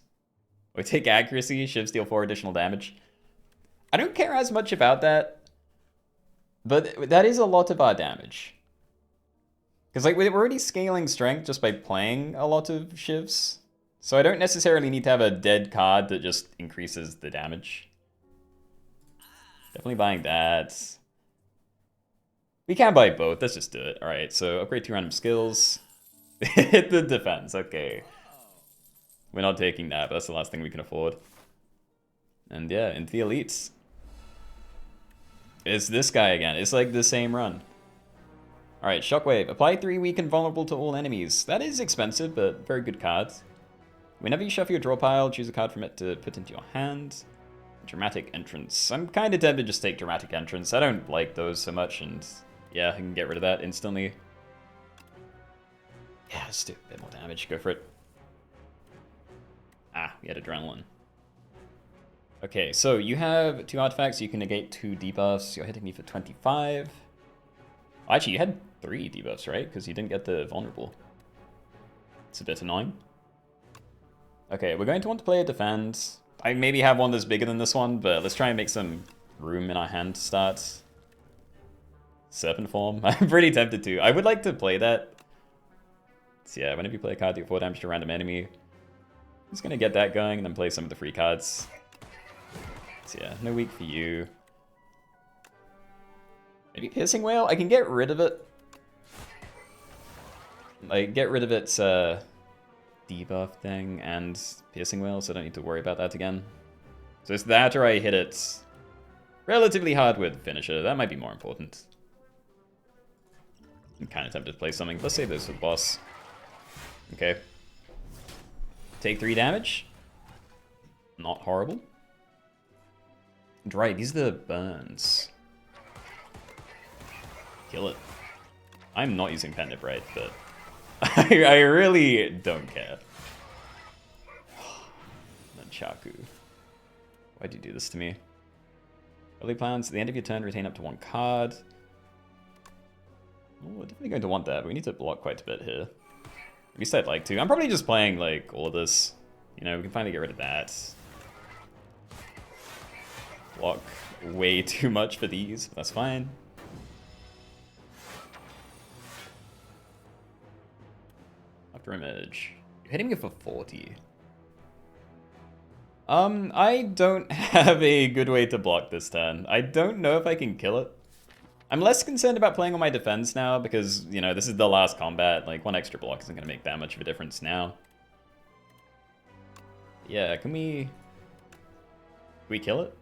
We take Accuracy, Shiv deal 4 additional damage. I don't care as much about that, but that is a lot of our damage. Because like we're already scaling strength just by playing a lot of Shivs, so I don't necessarily need to have a dead card that just increases the damage. Definitely buying that. We can buy both, let's just do it. Alright, so upgrade 2 random skills. Hit the defense, okay. We're not taking that, but that's the last thing we can afford. And yeah, into the elites. It's this guy again, it's like the same run. Alright, Shockwave. Apply 3 weak and vulnerable to all enemies. That is expensive, but very good card. Whenever you shuffle your draw pile, choose a card from it to put into your hand. Dramatic Entrance. I'm kind of tempted to just take Dramatic Entrance. I don't like those so much, and yeah, I can get rid of that instantly. Yeah, let's do a bit more damage. Go for it. Ah, we had adrenaline. Okay, so you have 2 artifacts. You can negate 2 debuffs. You're hitting me for 25. Actually, you had 3 debuffs, right? Because you didn't get the vulnerable. It's a bit annoying. Okay, we're going to want to play a defend. I maybe have one that's bigger than this one, but let's try and make some room in our hand to start. Serpent form. I'm pretty tempted to. I would like to play that. So yeah, whenever you play a card, do 4 damage to a random enemy. I'm just gonna get that going and then play some of the free cards. So yeah, no weak for you. Maybe Piercing Whale? I can get rid of it. Like, get rid of its debuff thing and Piercing Whale, so I don't need to worry about that again. So it's that, or I hit it relatively hard with Finisher. That might be more important. I'm kind of tempted to play something. Let's save this for the boss. Okay. Take 3 damage. Not horrible. Right, these are the burns. Kill it. I'm not using Pendant Bright, but I really don't care. Nunchaku. Why'd you do this to me? Early plans, at the end of your turn, retain up to 1 card. Oh, we're definitely going to want that, but we need to block quite a bit here. At least I'd like to. I'm probably just playing, like, all of this. You know, we can finally get rid of that. Block way too much for these, but that's fine. After image. You're hitting me for 40. I don't have a good way to block this turn. I don't know if I can kill it. I'm less concerned about playing on my defense now because, you know, this is the last combat. Like, 1 extra block isn't going to make that much of a difference now. Yeah, can we kill it?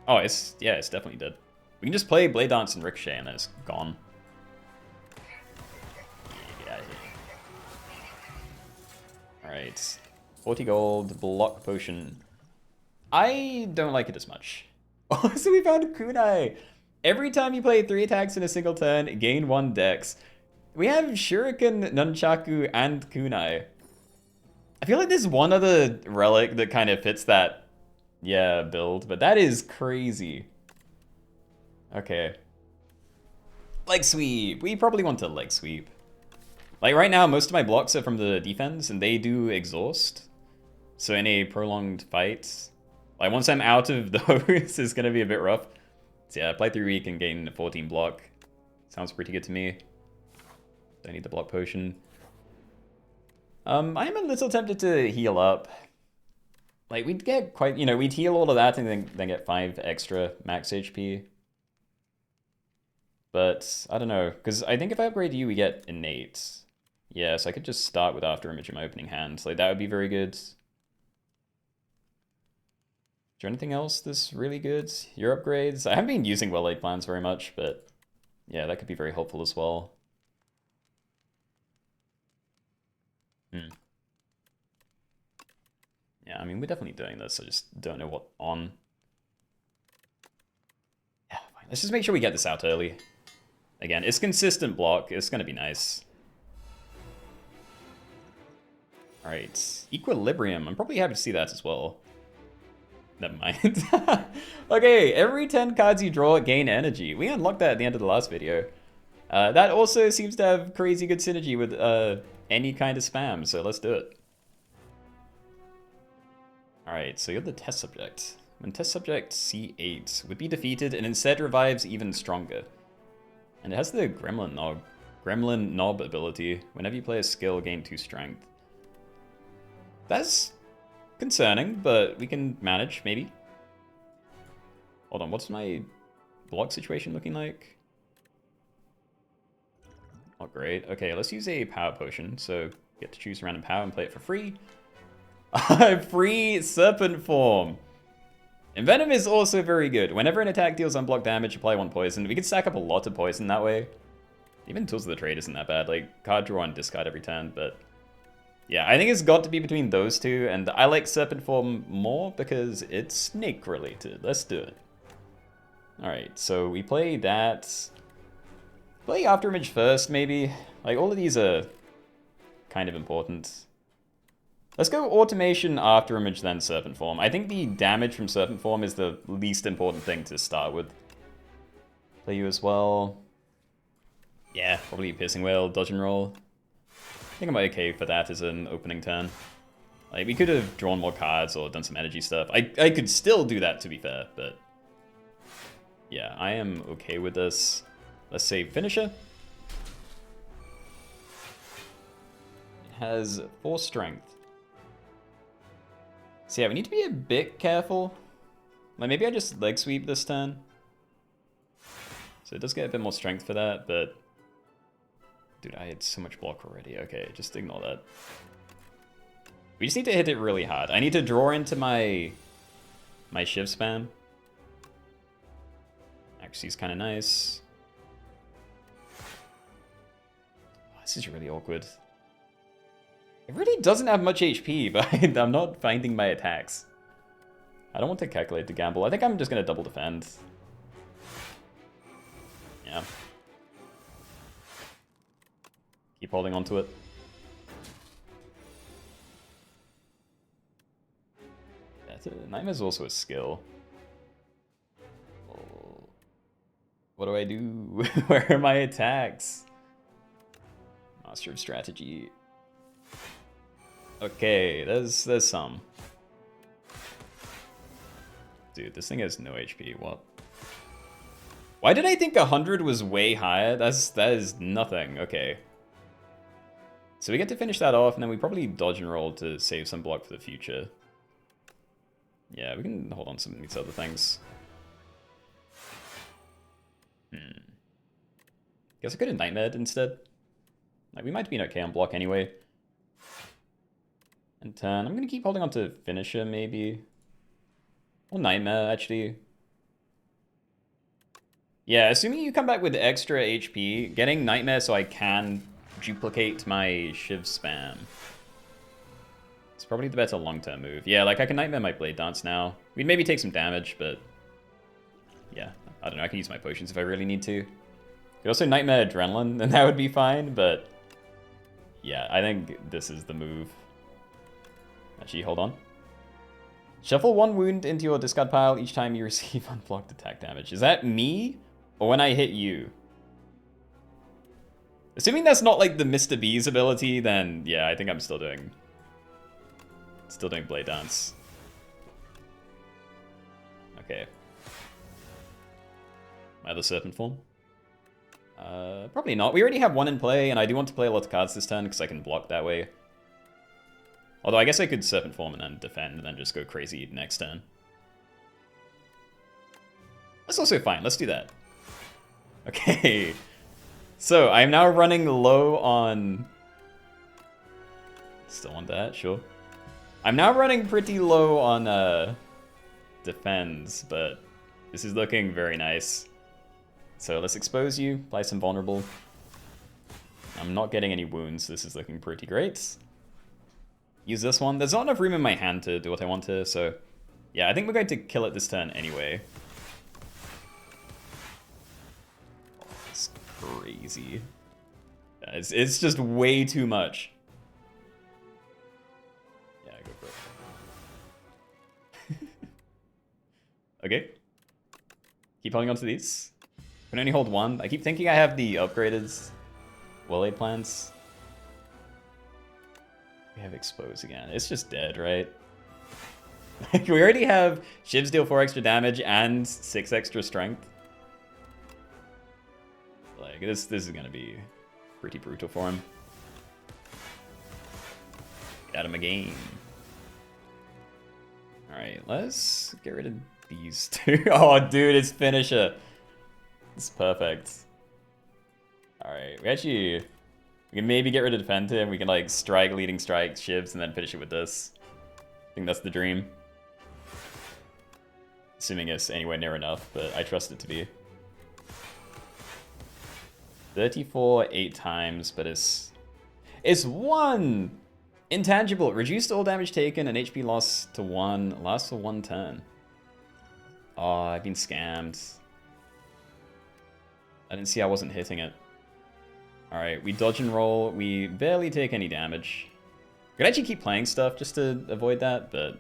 Oh, it's definitely dead. We can just play Blade Dance and Ricochet and then it's gone. Get out of here. Alright. 40 gold, block potion. I don't like it as much. Oh, so we found Kunai. Every time you play 3 attacks in a single turn, gain 1 dex. We have Shuriken, Nunchaku, and Kunai. I feel like there's one other relic that kind of fits that, yeah, build, but that is crazy. Okay. Leg sweep. We probably want to leg sweep. Like right now, most of my blocks are from the defense, and they do exhaust. So in a prolonged fight, like once I'm out of those, it's gonna be a bit rough. So yeah, play 3 weak and gain 14 block. Sounds pretty good to me. Don't need the block potion. I'm a little tempted to heal up. Like we'd get quite, you know, we'd heal all of that and then get 5 extra max HP. But I don't know, because I think if I upgrade you, we get innate. Yeah, so I could just start with After Image in my opening hand. Like that would be very good. Is there anything else that's really good? Your upgrades? I haven't been using well-laid plans very much, but yeah, that could be very helpful as well. Yeah, I mean, we're definitely doing this. I just don't know what on. Yeah, fine. Let's just make sure we get this out early. Again, it's consistent block. It's going to be nice. All right. Equilibrium. I'm probably happy to see that as well. Never mind. Okay, every 10 cards you draw, gain energy. We unlocked that at the end of the last video. That also seems to have crazy good synergy with any kind of spam, so let's do it. Alright, so you're the test subject. When test subject C8 would be defeated and instead revives even stronger. And it has the Gremlin Knob ability. Whenever you play a skill, gain 2 strength. That's concerning, but we can manage, maybe. Hold on, what's my block situation looking like? Not great. Okay, let's use a power potion. So get to choose a random power and play it for free. Free Serpent Form. Envenom is also very good. Whenever an attack deals unblocked damage, apply 1 poison. We can stack up a lot of poison that way. Even Tools of the Trade isn't that bad. Like, card draw and discard every turn, but yeah, I think it's got to be between those two, and I like Serpent Form more because it's snake related. Let's do it. Alright, so we play that. Play After Image first, maybe. Like, all of these are kind of important. Let's go Automation, After Image, then Serpent Form. I think the damage from Serpent Form is the least important thing to start with. Play you as well. Yeah, probably Piercing Whale, Dodge and Roll. I think I'm okay for that as an opening turn. Like, we could have drawn more cards or done some energy stuff. I could still do that, to be fair, but... yeah, I am okay with this. Let's say Finisher. It has 4 strength. So yeah, we need to be a bit careful. Like, maybe I just leg sweep this turn. So it does get a bit more strength for that, but... dude, I had so much block already. Okay, just ignore that. We just need to hit it really hard. I need to draw into my Shiv spam. Actually, it's kind of nice. Oh, this is really awkward. It really doesn't have much HP, but I'm not finding my attacks. I don't want to calculate the gamble. I think I'm just going to double defend. Yeah. Keep holding on to it. Nightmare's also a skill. Oh. What do I do? Where are my attacks? Master of Strategy. Okay, there's some. Dude, this thing has no HP. What? Why did I think 100 was way higher? That is nothing. Okay. So we get to finish that off, and then we probably dodge and roll to save some block for the future. Yeah, we can hold on to some of these other things. Guess I could have Nightmared instead. Like, we might have been okay on block anyway. And turn. I'm going to keep holding on to Finisher, maybe. Or Nightmare, actually. Yeah, assuming you come back with extra HP, getting Nightmare so I can duplicate my Shiv spam. It's probably the better long-term move. Yeah, like I can Nightmare my Blade Dance now. We'd maybe take some damage, but... yeah, I don't know, I can use my potions if I really need to. Could also Nightmare Adrenaline, and that would be fine, but... yeah, I think this is the move. Actually, hold on. Shuffle 1 wound into your discard pile each time you receive unblocked attack damage. Is that me? Or when I hit you? Assuming that's not like the Mr. B's ability, then yeah, I think I'm still doing Blade Dance. Okay. My other Serpent Form? Probably not. We already have 1 in play, and I do want to play a lot of cards this turn because I can block that way. Although I guess I could Serpent Form and then defend and then just go crazy next turn. That's also fine. Let's do that. Okay. So, I'm now running low on... still want that? Sure. I'm now running pretty low on defense, but this is looking very nice. So let's expose you, apply some vulnerable. I'm not getting any wounds, this is looking pretty great. Use this one. There's not enough room in my hand to do what I want to, so... yeah, I think we're going to kill it this turn anyway. Oh, it's crazy. Yeah, it's just way too much. Yeah, go for it. Okay. Keep holding on to these. Can only hold 1. I keep thinking I have the upgraded well-laid plans. We have expose again. It's just dead, right? Like, we already have Shivs deal 4 extra damage and 6 extra strength. Like, this is gonna be pretty brutal for him. Got him again. Alright, let's get rid of these 2. Oh, dude, it's Finisher. It's perfect. Alright, we can maybe get rid of Defend him. We can, like, strike, leading strike, Shivs, and then finish it with this. I think that's the dream. Assuming it's anywhere near enough, but I trust it to be. 34 8 times, but it's 1! Intangible. Reduced all damage taken and HP loss to 1. Lasts for 1 turn. Oh, I've been scammed. I didn't see I wasn't hitting it. Alright, we dodge and roll. We barely take any damage. Could actually keep playing stuff just to avoid that, but it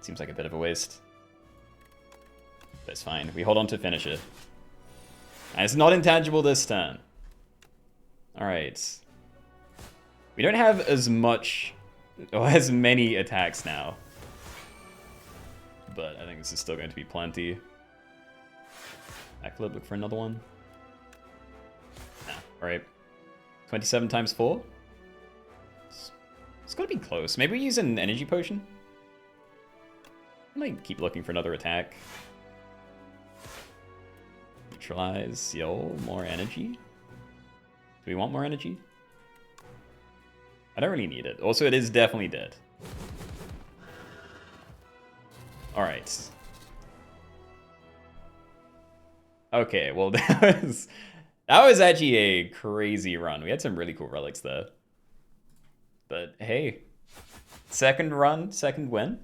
seems like a bit of a waste. But it's fine. We hold on to finish it. And it's not intangible this turn. Alright. We don't have as much, or as many attacks now. But I think this is still going to be plenty. Backflip, look for another one. Nah, alright. 27 times 4? It's gotta be close. Maybe we use an energy potion? I might keep looking for another attack. Neutralize, yo, more energy? Do we want more energy? I don't really need it. Also, it is definitely dead. Alright. Okay, well, that was actually a crazy run. We had some really cool relics there. But hey, second run, second win.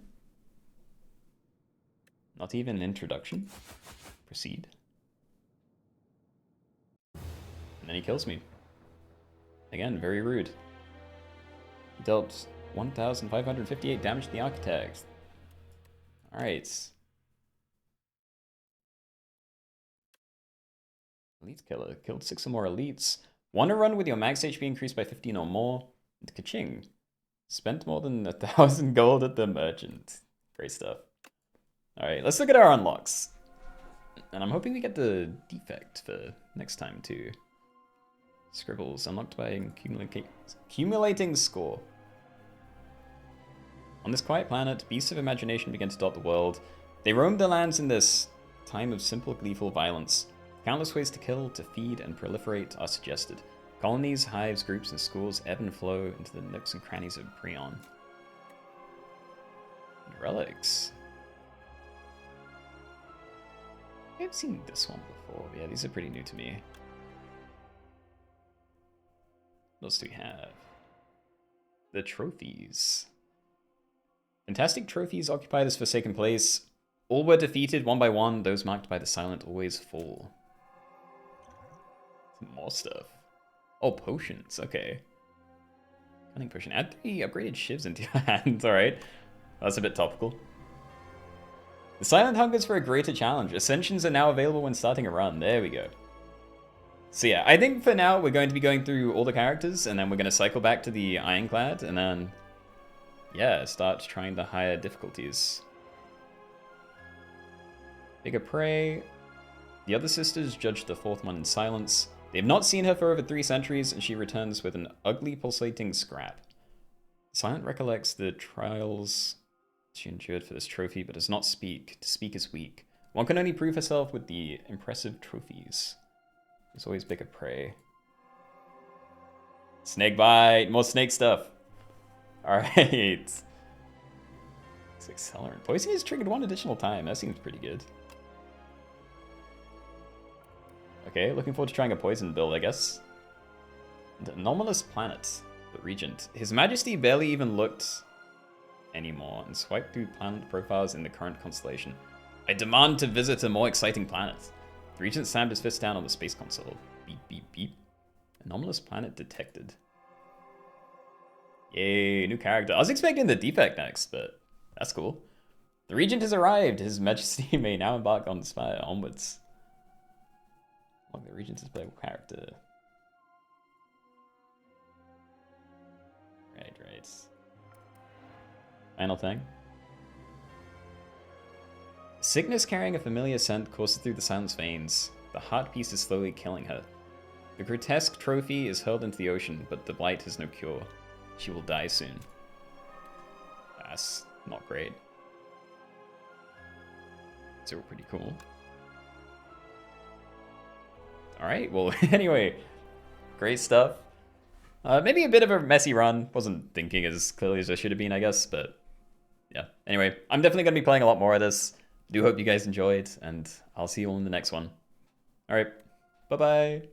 Not even an introduction. Proceed. And then he kills me. Again, very rude. He dealt 1,558 damage to the architect. Alright. Elite killer. Killed 6 or more elites. Want to run with your max HP increased by 15 or more? And ka-ching. Spent more than 1,000 gold at the merchant. Great stuff. Alright, let's look at our unlocks. And I'm hoping we get the defect for next time too. Scribbles unlocked by accumulating score. On this quiet planet, beasts of imagination begin to dot the world. They roam the lands in this time of simple gleeful violence. Countless ways to kill, to feed, and proliferate are suggested. Colonies, hives, groups, and schools ebb and flow into the nooks and crannies of Prion. Relics. I've seen this one before. Yeah, these are pretty new to me. What else do we have? The trophies. Fantastic trophies occupy this forsaken place. All were defeated one by one. Those marked by the silent always fall. Some more stuff. Oh, potions. Okay. Cunning potion. Add 3 upgraded shivs into your hand. Alright. That's a bit topical. The silent hungers for a greater challenge. Ascensions are now available when starting a run. There we go. So yeah, I think for now we're going to be going through all the characters, and then we're going to cycle back to the Ironclad, and then, yeah, start trying the higher difficulties. Bigger Prey. The other sisters judge the fourth one in silence. They have not seen her for over 3 centuries, and she returns with an ugly pulsating scrap. Silent recollects the trials she endured for this trophy, but does not speak. To speak is weak. One can only prove herself with the impressive trophies. There's always bigger prey. Snake bite! More snake stuff! Alright. It's accelerant. Poison is triggered 1 additional time. That seems pretty good. Okay, looking forward to trying a poison build, I guess. And anomalous planet. The Regent. His Majesty barely even looked anymore and swiped through planet profiles in the current constellation. I demand to visit a more exciting planet. The Regent slammed his fist down on the space console. Beep, beep, beep. Anomalous planet detected. Yay, new character. I was expecting the defect next, but that's cool. The Regent has arrived. His Majesty may now embark on Spire onwards. Look, the Regent is a playable character. Right. Final thing. Sickness carrying a familiar scent courses through the silence veins. The heart piece is slowly killing her. The grotesque trophy is hurled into the ocean, but the blight has no cure. She will die soon. That's not great. It's all pretty cool. Alright, well, anyway. Great stuff. Maybe a bit of a messy run. Wasn't thinking as clearly as I should have been, I guess, but yeah. Anyway, I'm definitely going to be playing a lot more of this. Do hope you guys enjoyed, and I'll see you all in the next one. Alright, bye-bye.